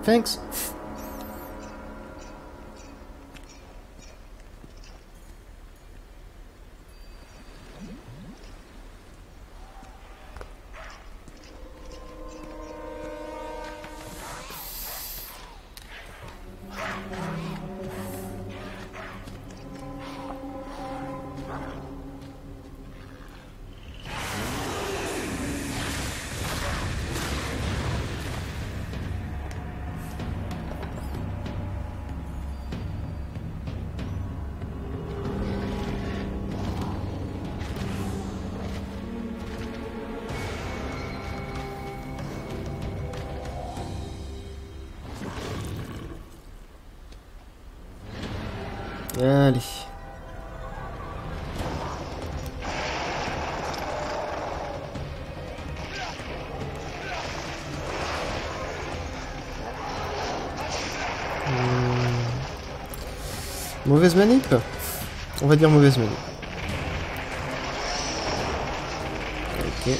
Thanks. Allez. Mauvaise manip? On va dire mauvaise manip. Ok.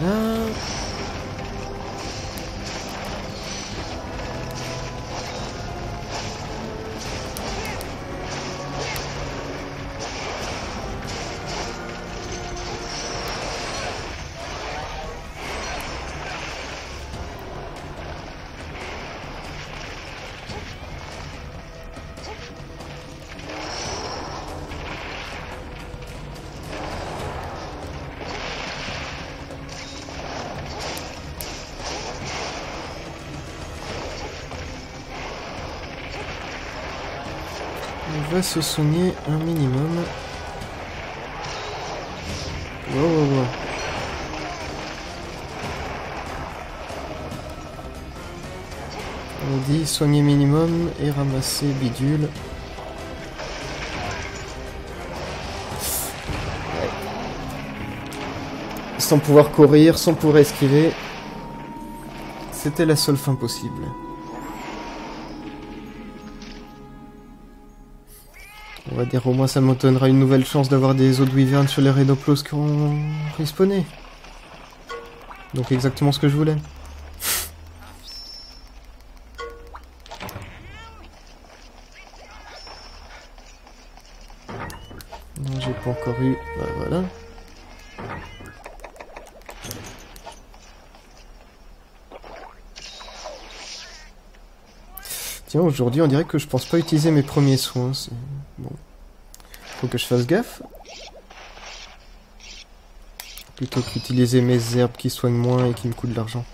Voilà. On va se soigner un minimum. Wow, wow, wow. On dit soigner minimum et ramasser bidule. Ouais. Sans pouvoir courir, sans pouvoir esquiver. C'était la seule fin possible. va dire au moins ça me donnera une nouvelle chance d'avoir des autres wyverns sur les Rhenoplos qui ont respawné. Donc exactement ce que je voulais. Non, j'ai pas encore eu... Bah voilà. Tiens, aujourd'hui on dirait que je pense pas utiliser mes premiers soins. Bon. Faut que je fasse gaffe. Plutôt qu'utiliser mes herbes qui soignent moins et qui me coûtent de l'argent.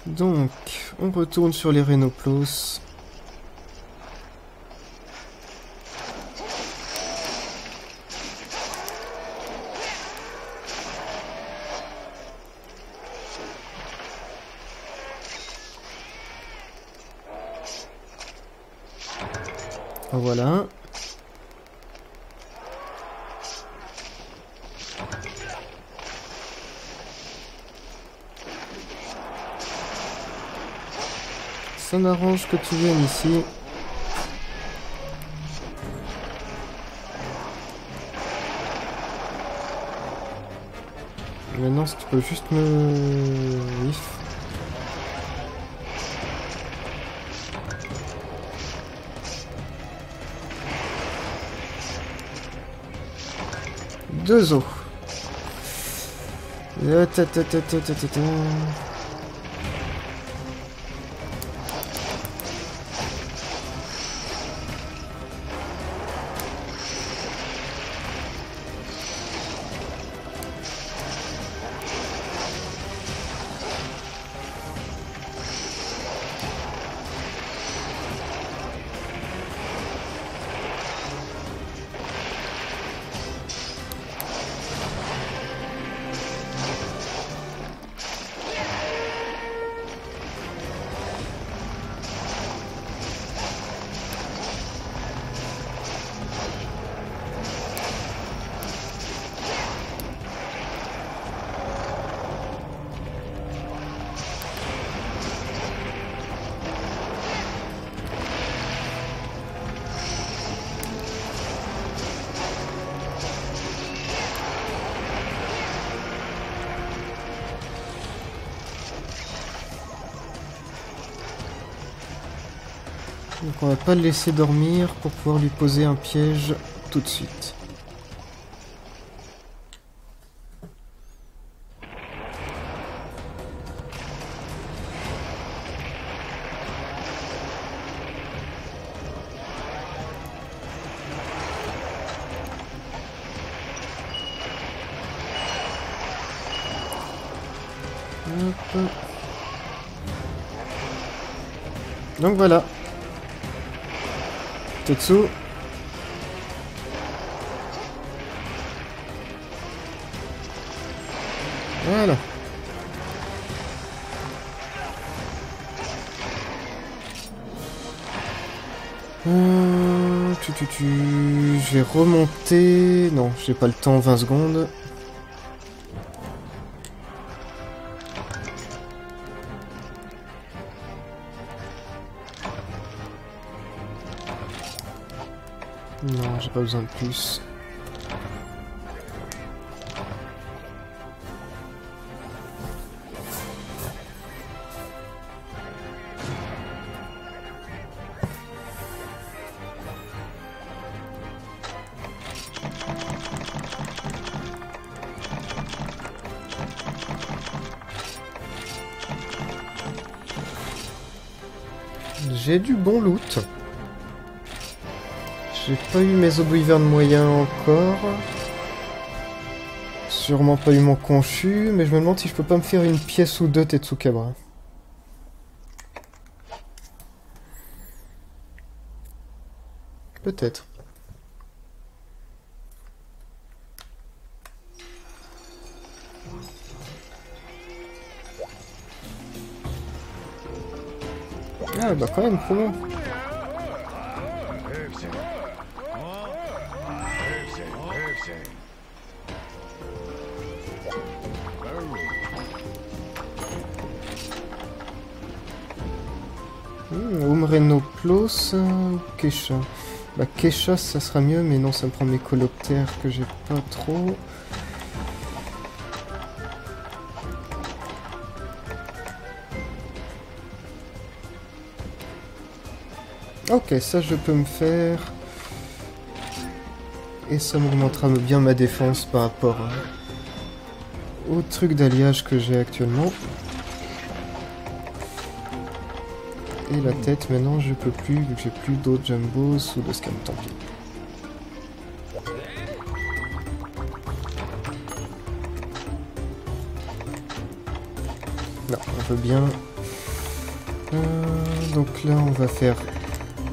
Donc, on retourne sur les Rhenoplos. Voilà. Ça m'arrange que tu viennes ici. Maintenant, si tu peux juste me... Oui. Deux os. Donc on va pas le laisser dormir pour pouvoir lui poser un piège tout de suite. Hop. Donc voilà. Tetsu. Voilà. Je vais remonter... Non, j'ai pas le temps, 20 secondes. Non, j'ai pas besoin de plus. J'ai du bon loot. J'ai pas eu mes Wyvern moyens encore. sûrement pas eu mon conchu, mais je me demande si je peux pas me faire une pièce ou deux Tetsukabra. Peut-être. Ah bah quand même, promo. Umrenoplos, Kesha. Bah Kesha ça sera mieux, mais non ça me prend mes coloptères que j'ai pas trop. Ok, ça je peux me faire. Et ça m'augmentera bien ma défense par rapport au truc d'alliage que j'ai actuellement. Et la tête, maintenant je peux plus, vu que j'ai plus d'autres jumbos ou de scam, tant pis. Non, on veut bien. Donc là, on va faire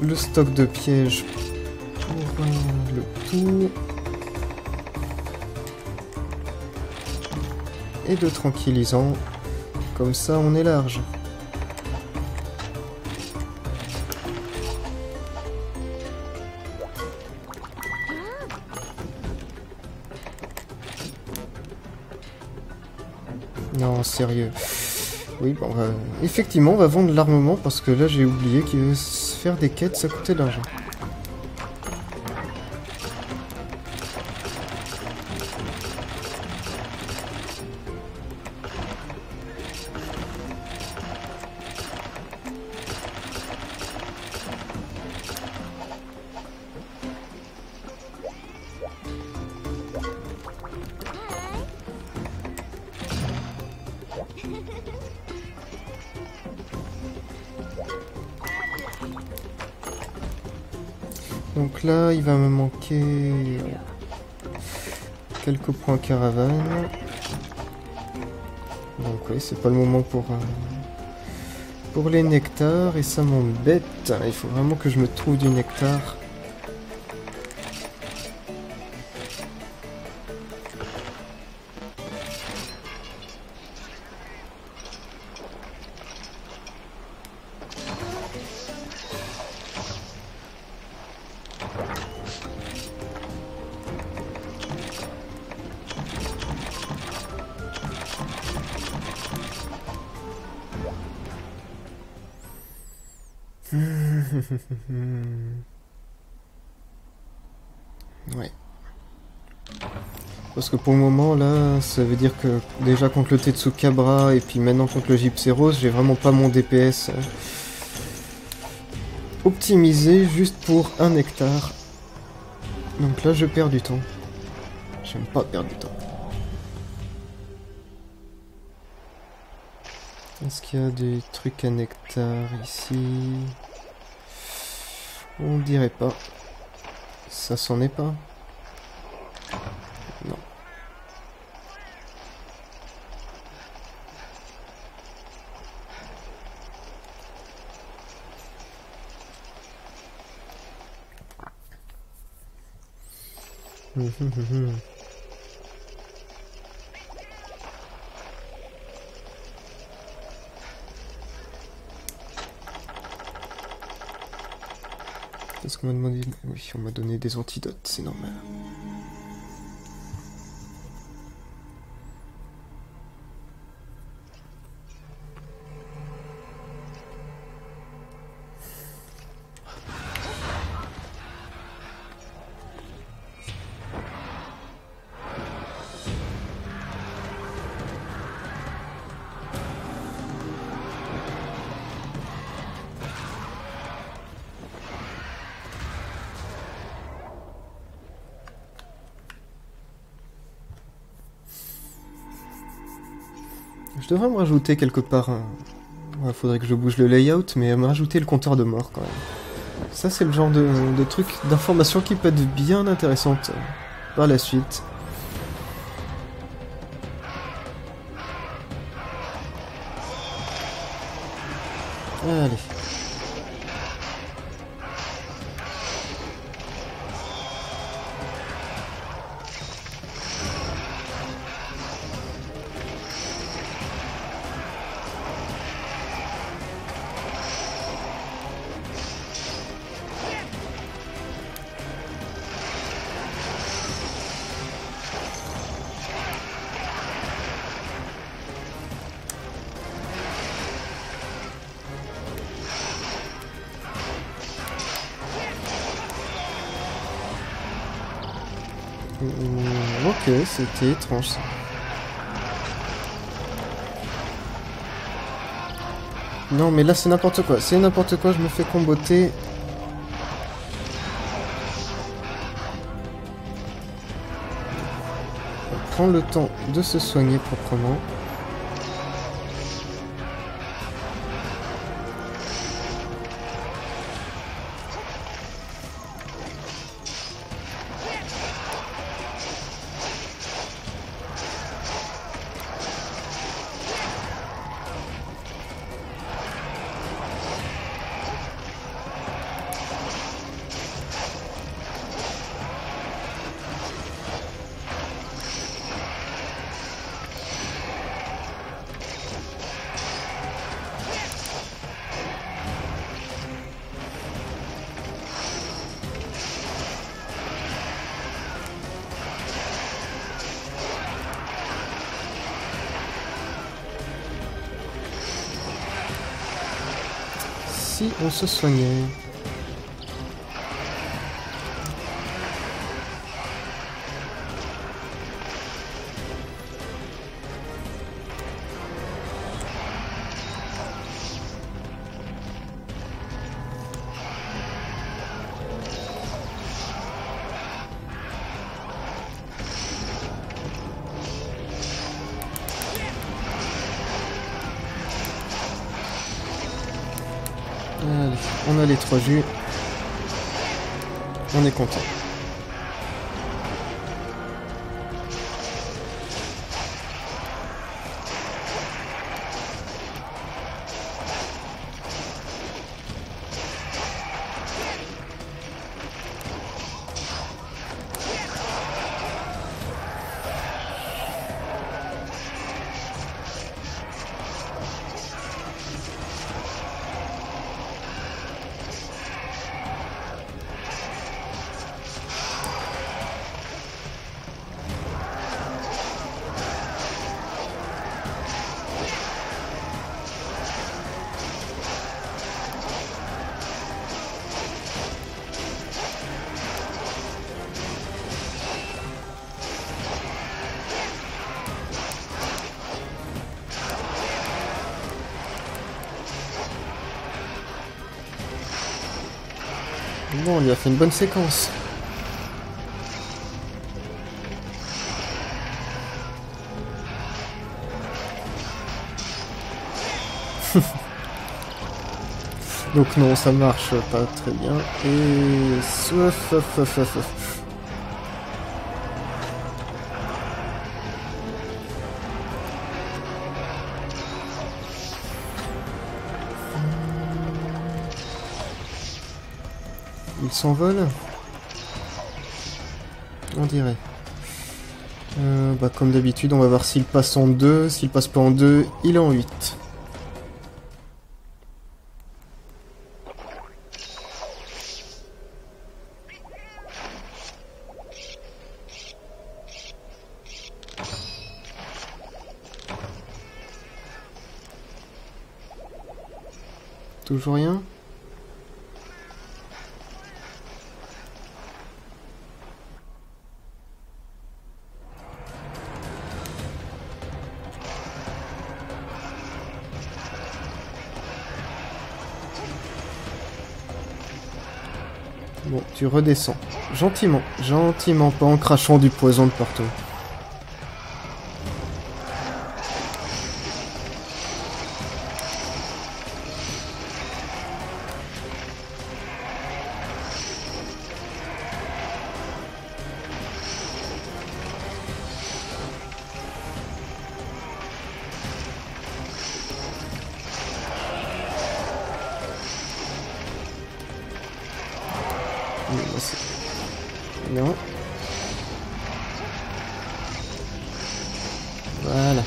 le stock de pièges pour le tout. Et de tranquillisants. Comme ça, on est large. Non, sérieux. Oui, bon, effectivement, on va vendre l'armement parce que là, j'ai oublié que faire des quêtes, ça coûtait de l'argent. Donc là, il va me manquer quelques points caravane. Donc oui, c'est pas le moment pour les nectars et ça m'embête. Il faut vraiment que je me trouve du nectar. Ouais. Parce que pour le moment, là, ça veut dire que déjà contre le Tetsukabra et puis maintenant contre le Gypseros, j'ai vraiment pas mon DPS optimisé juste pour un nectar. Donc là, je perds du temps. J'aime pas perdre du temps. Est-ce qu'il y a des trucs à nectar ici? On dirait pas. Ça s'en est pas. Non. Qu'est-ce qu'on m'a demandé? Oui, on m'a donné des antidotes, c'est normal. Je devrais me rajouter quelque part un... Ouais, faudrait que je bouge le layout, mais me rajouter le compteur de mort quand même. Ça c'est le genre de truc, d'information qui peut être bien intéressante par la suite. Allez. Ok, c'était étrange ça. Non mais là c'est n'importe quoi, je me fais comboter. On prend le temps de se soigner proprement. Si on se soignait. Allez, on a les 3 jus. On est content. Bon, on lui a fait une bonne séquence. Donc non, ça marche pas très bien. Et... Il s'envole. On dirait. Bah, comme d'habitude, on va voir s'il passe en 2. S'il passe pas en 2, il est en 8. Toujours rien? Bon, tu redescends. Gentiment, gentiment, pas en crachant du poison de partout. Non. Voilà.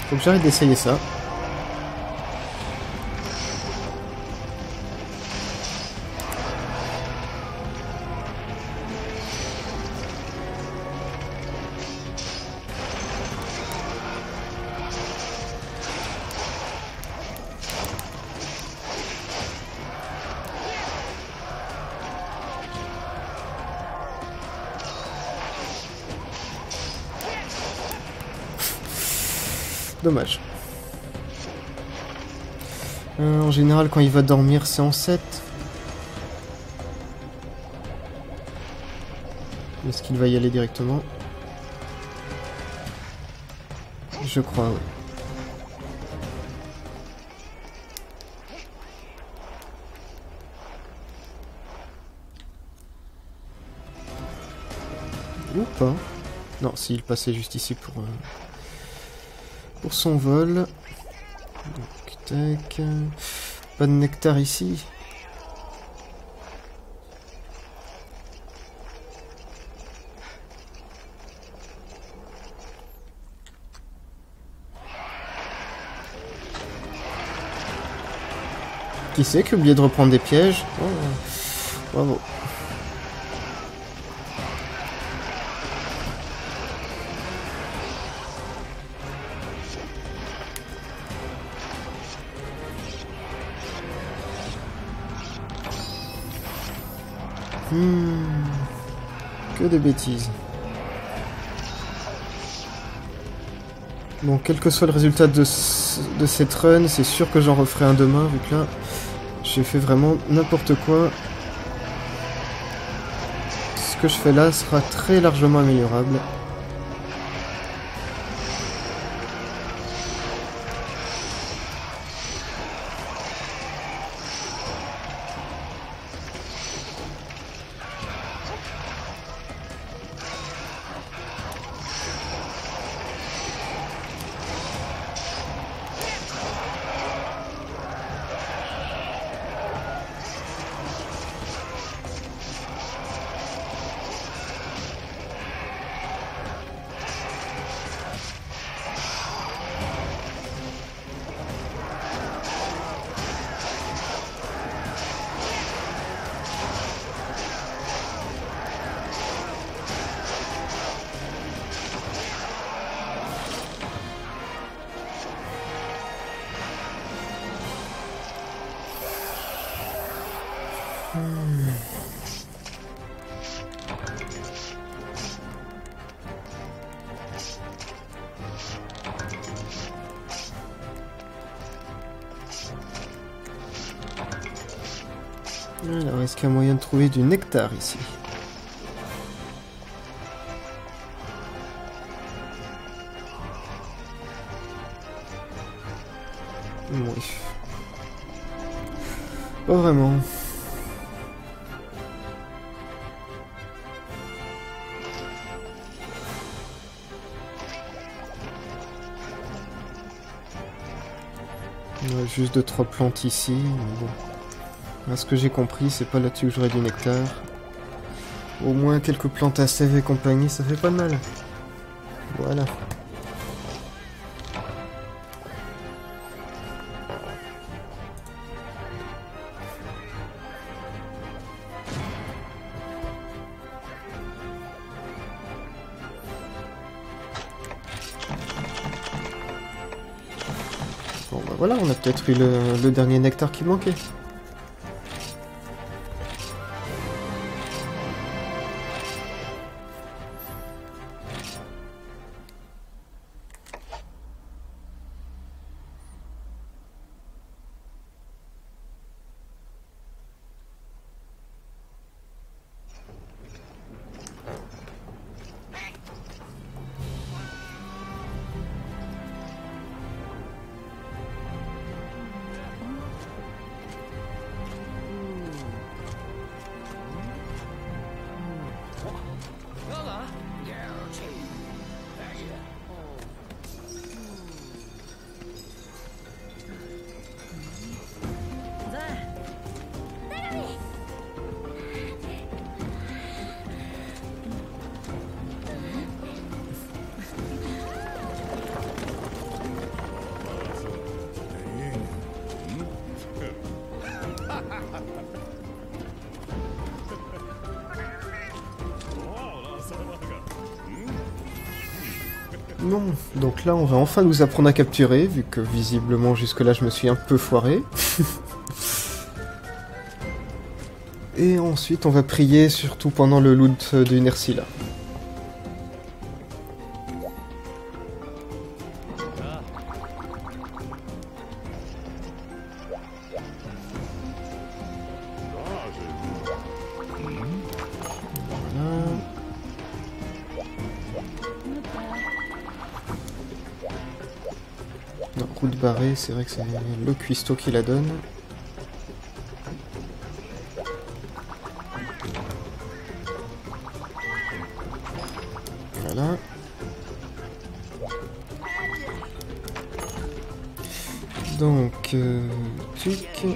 Faut que j'arrête d'essayer ça. Dommage. En général, quand il va dormir, c'est en 7. Est-ce qu'il va y aller directement? Je crois, oui. Ou pas. Non, s'il passait juste ici pour son vol. Donc, tac. Pas de nectar ici. Qui c'est qui a oublié de reprendre des pièges? Oh, bravo. Que de bêtises. Bon, quel que soit le résultat de cette run, c'est sûr que j'en referai un demain, vu que là, j'ai fait vraiment n'importe quoi. Ce que je fais là sera très largement améliorable. Alors, est-ce qu'il y a moyen de trouver du nectar ici? Oui. Pas vraiment. Ouais, juste 2-3 plantes ici, mais bon. À ce que j'ai compris, c'est pas là-dessus que j'aurai du nectar. Au moins quelques plantes à sève et compagnie, ça fait pas de mal. Voilà. Bon bah voilà, on a peut-être eu le dernier nectar qui manquait. Non, donc là on va enfin nous apprendre à capturer, vu que visiblement jusque là je me suis un peu foiré. Et ensuite on va prier, surtout pendant le loot de Nerscylla. Non, route barrée, c'est vrai que c'est le cuistot qui la donne. Voilà. Donc, tuc.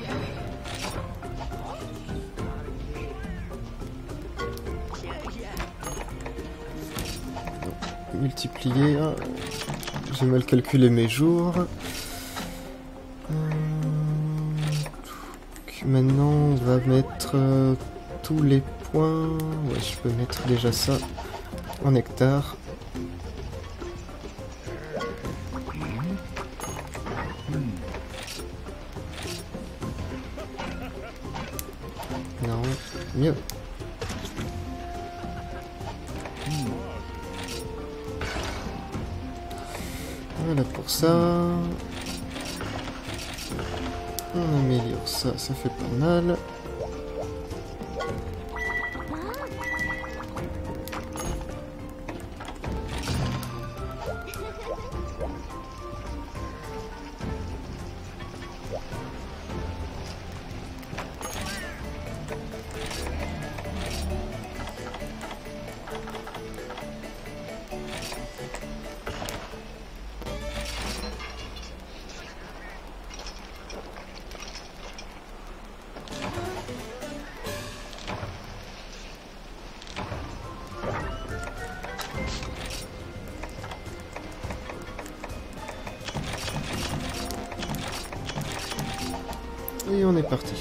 Multiplier. Ah, j'ai mal calculé mes jours. Maintenant, on va mettre tous les points. Ouais, je peux mettre déjà ça en hectares. Non, mieux. Voilà pour ça. On améliore ça, ça fait pas mal. Et on est parti.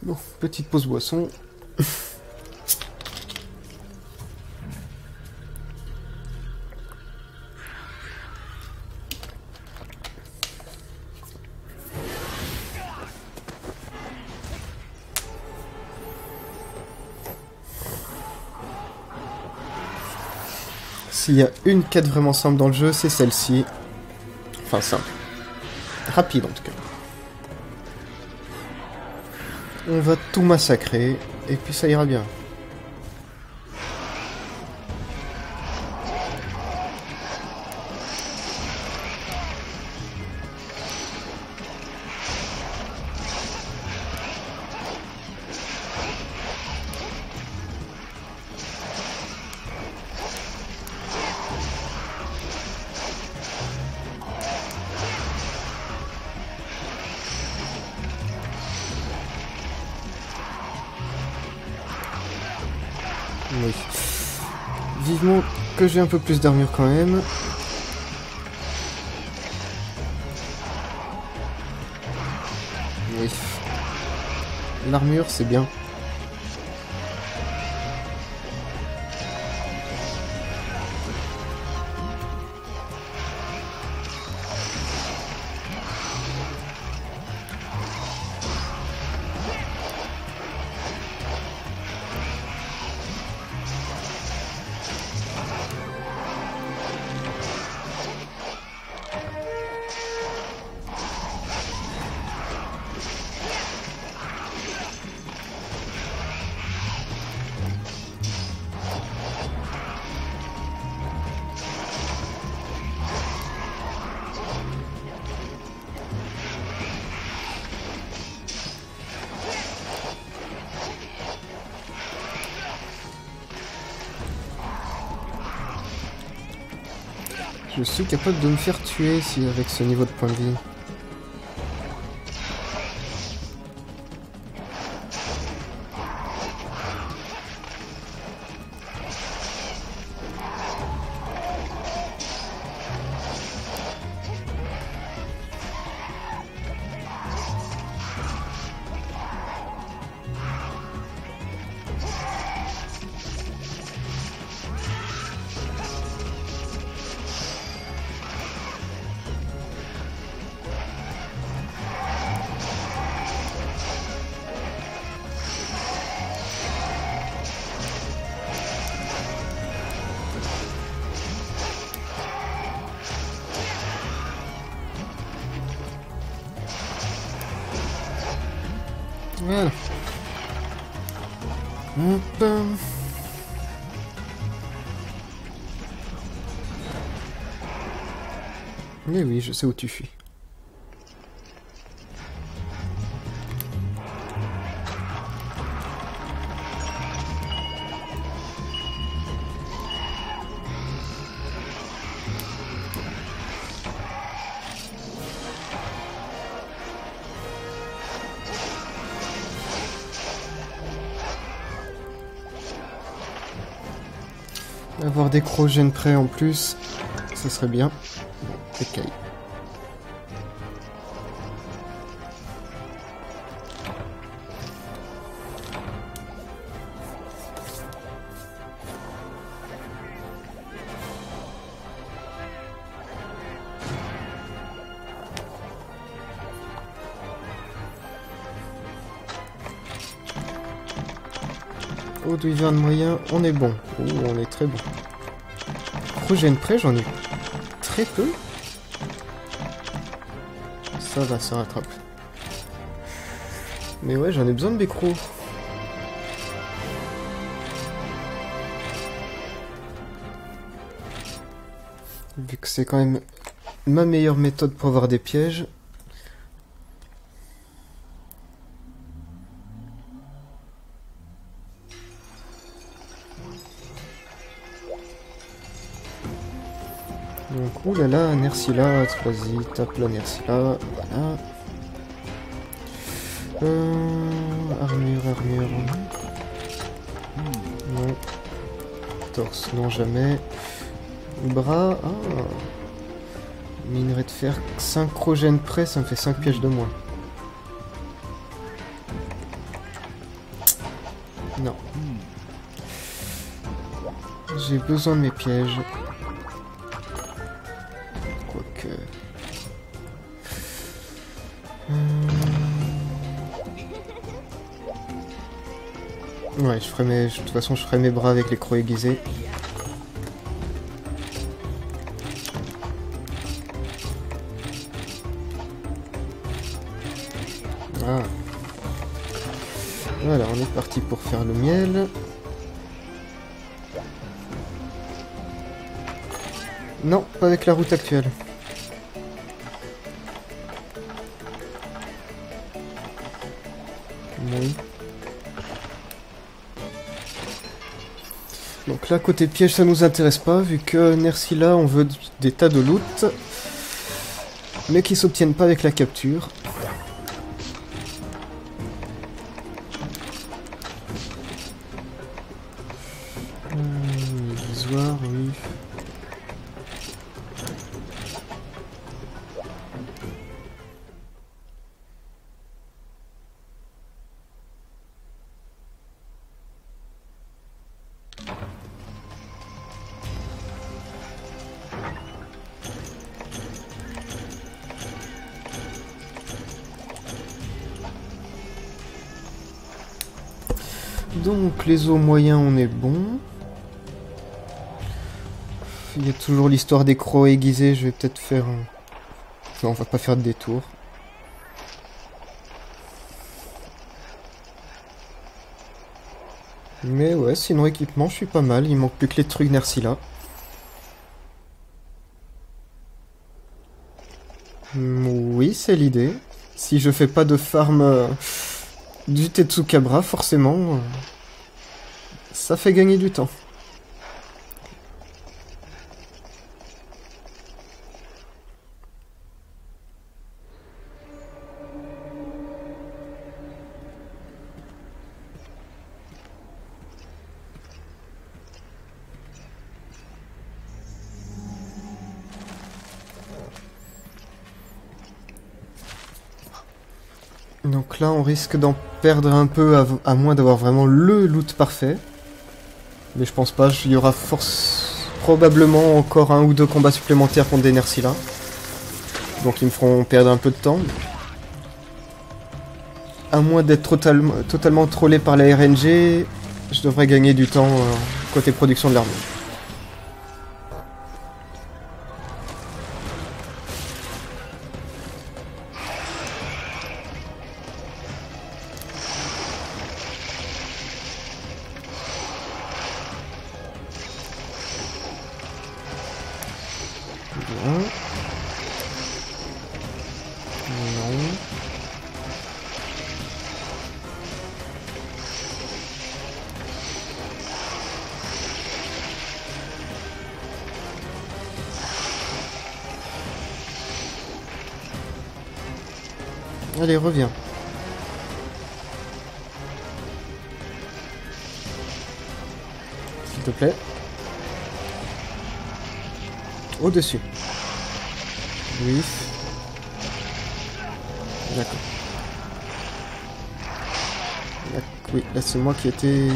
Bon, petite pause boisson. S'il y a une quête vraiment simple dans le jeu, c'est celle-ci. Enfin, simple. Rapide en tout cas. On va tout massacrer, et puis ça ira bien. Oui. Vivement que j'ai un peu plus d'armure quand même. Oui. L'armure, c'est bien. Je suis capable de me faire tuer si avec ce niveau de point de vie. Voilà. Hop. Mais oui, je sais où tu fuis. Avoir des crogènes prêts en plus, ça serait bien. Ok. Eau de hiverne moyen, on est bon. Oh, on est très bon. Crogène prêt, j'en ai très peu. Ça va, ça rattrape. Mais ouais, j'en ai besoin de bécro. Vu que c'est quand même ma meilleure méthode pour avoir des pièges. Donc, oulala, Nerscylla, vas-y, tape la Nerscylla, voilà. Armure. Non. Torse, non, jamais. Bras, ah. Minerai de fer, 5 crogènes près, ça me fait 5 pièges de moins. Non. J'ai besoin de mes pièges. Ouais, de toute façon, je ferai mes bras avec les crocs aiguisés. Ah. Voilà, on est parti pour faire le miel. Non, pas avec la route actuelle. Oui. Donc là, côté piège, ça nous intéresse pas, vu que Nerscylla, on veut des tas de loot, mais qui s'obtiennent pas avec la capture. Visoire, oui. Donc les os moyens, on est bon. Il y a toujours l'histoire des crocs aiguisés, je vais peut-être faire un... Non, on va pas faire de détour. Mais ouais, sinon équipement, je suis pas mal, il manque plus que les trucs Nerscylla. Oui, c'est l'idée. Si je fais pas de farm du Tetsukabra, forcément, ça fait gagner du temps. Donc là, on risque d'en perdre un peu, à moins d'avoir vraiment le loot parfait. Mais je pense pas, il y aura probablement encore 1 ou 2 combats supplémentaires contre des Nerscylla. Donc ils me feront perdre un peu de temps. À moins d'être totalement trollé par la RNG, je devrais gagner du temps côté production de l'armée. Bien. Non. Allez, reviens. S'il te plaît. Au-dessus. Oui. D'accord. Oui, là c'est moi qui étais...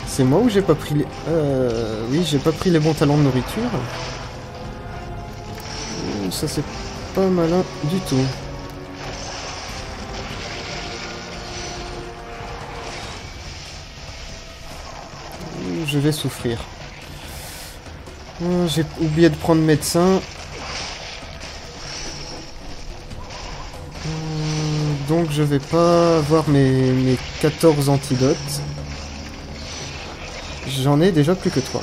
C'est moi ou j'ai pas pris les... Oui, j'ai pas pris les bons talents de nourriture. Ça c'est pas malin du tout. Je vais souffrir. J'ai oublié de prendre médecin. Donc je vais pas avoir mes 14 antidotes. J'en ai déjà plus que 3.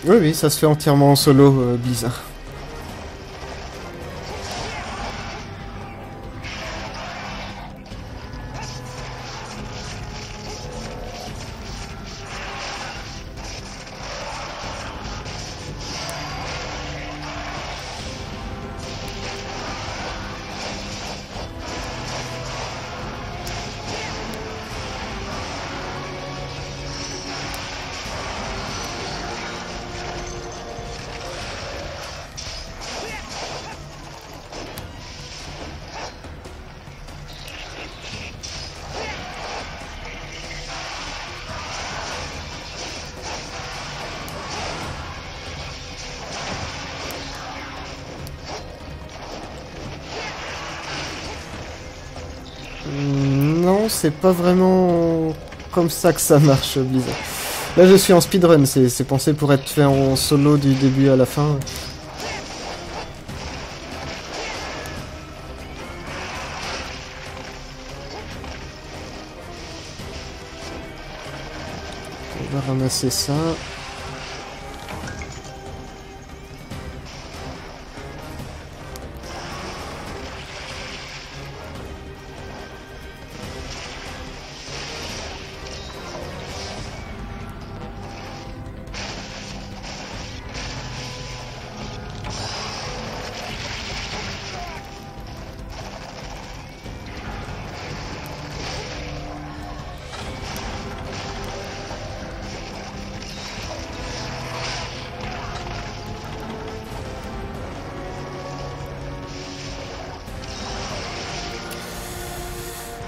Oui, oui, ça se fait entièrement en solo, Blizzard. Non, c'est pas vraiment comme ça que ça marche, Blizzard. Là, je suis en speedrun, c'est pensé pour être fait en solo du début à la fin. On va ramasser ça.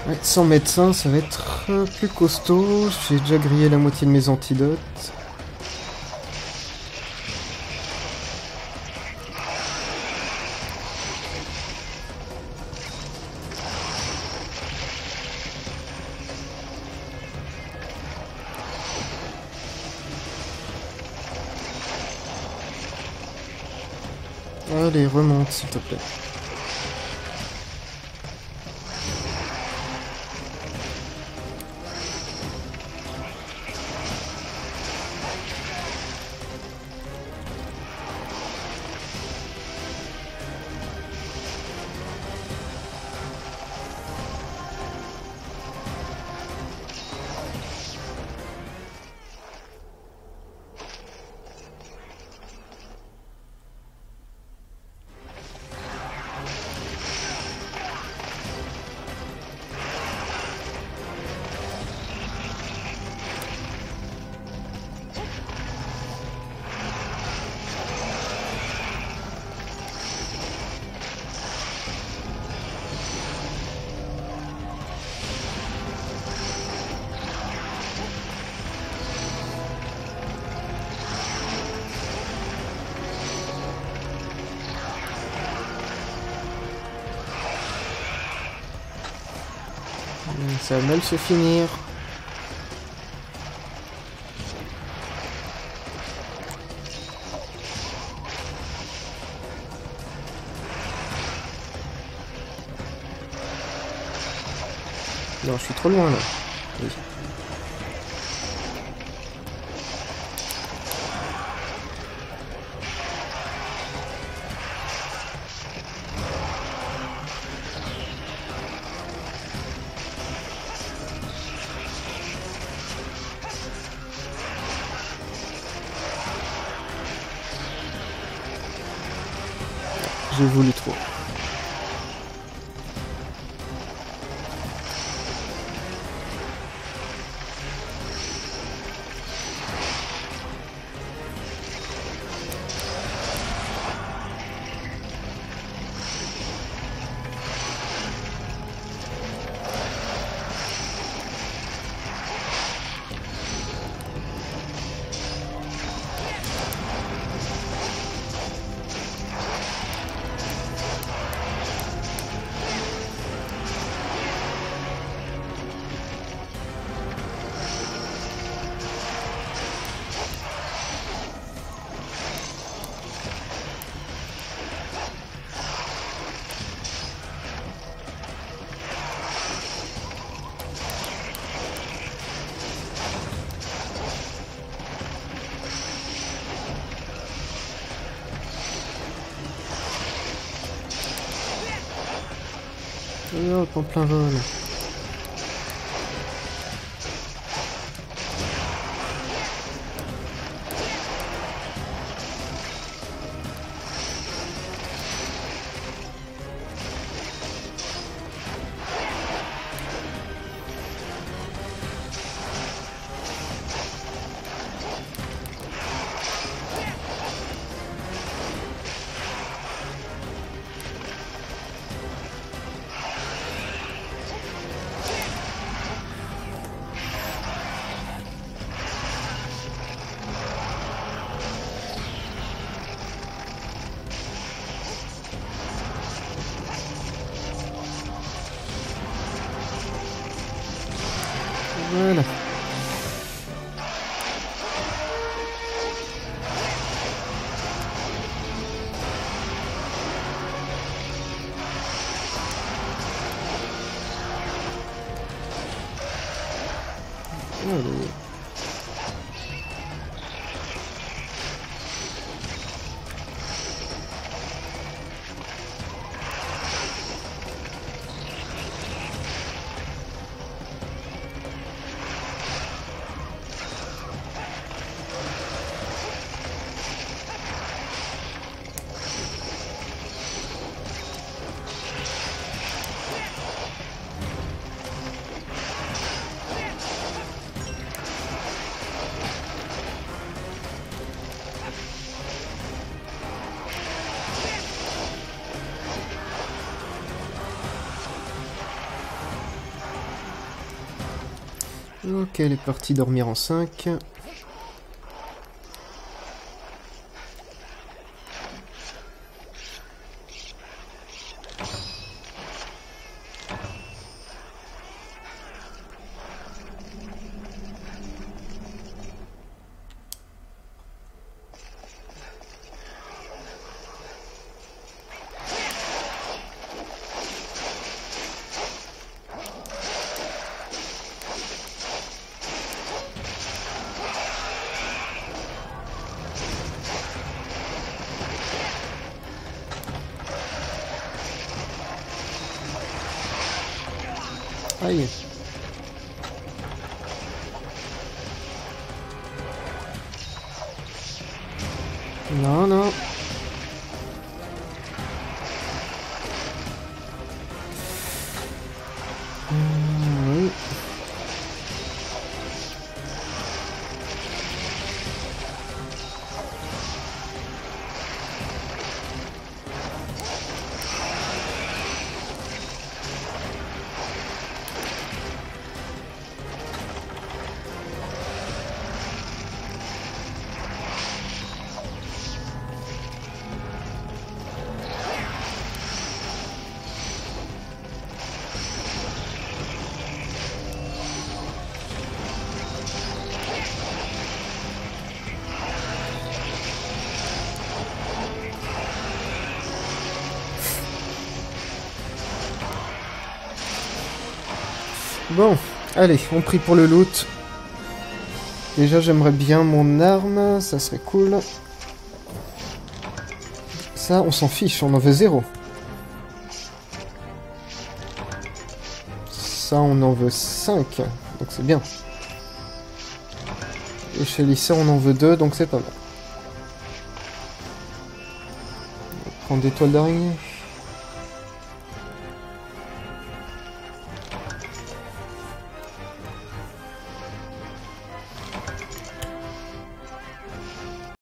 Ouais, sans médecin, ça va être plus costaud. J'ai déjà grillé la moitié de mes antidotes. Allez, remonte s'il te plaît. Ça va mal se finir. Non, je suis trop loin là. Oui. J'ai voulu trop. Hop, en plein vol. Voilà. Allez. Ok, elle est partie dormir en 5. Aïe. Non, non. Oui. Bon, allez, on prie pour le loot. Déjà, j'aimerais bien mon arme, ça serait cool. Ça, on s'en fiche, on en veut 0. Ça, on en veut 5, donc c'est bien. Et chez Lisa, on en veut 2, donc c'est pas mal. On va prendre des toiles d'araignée.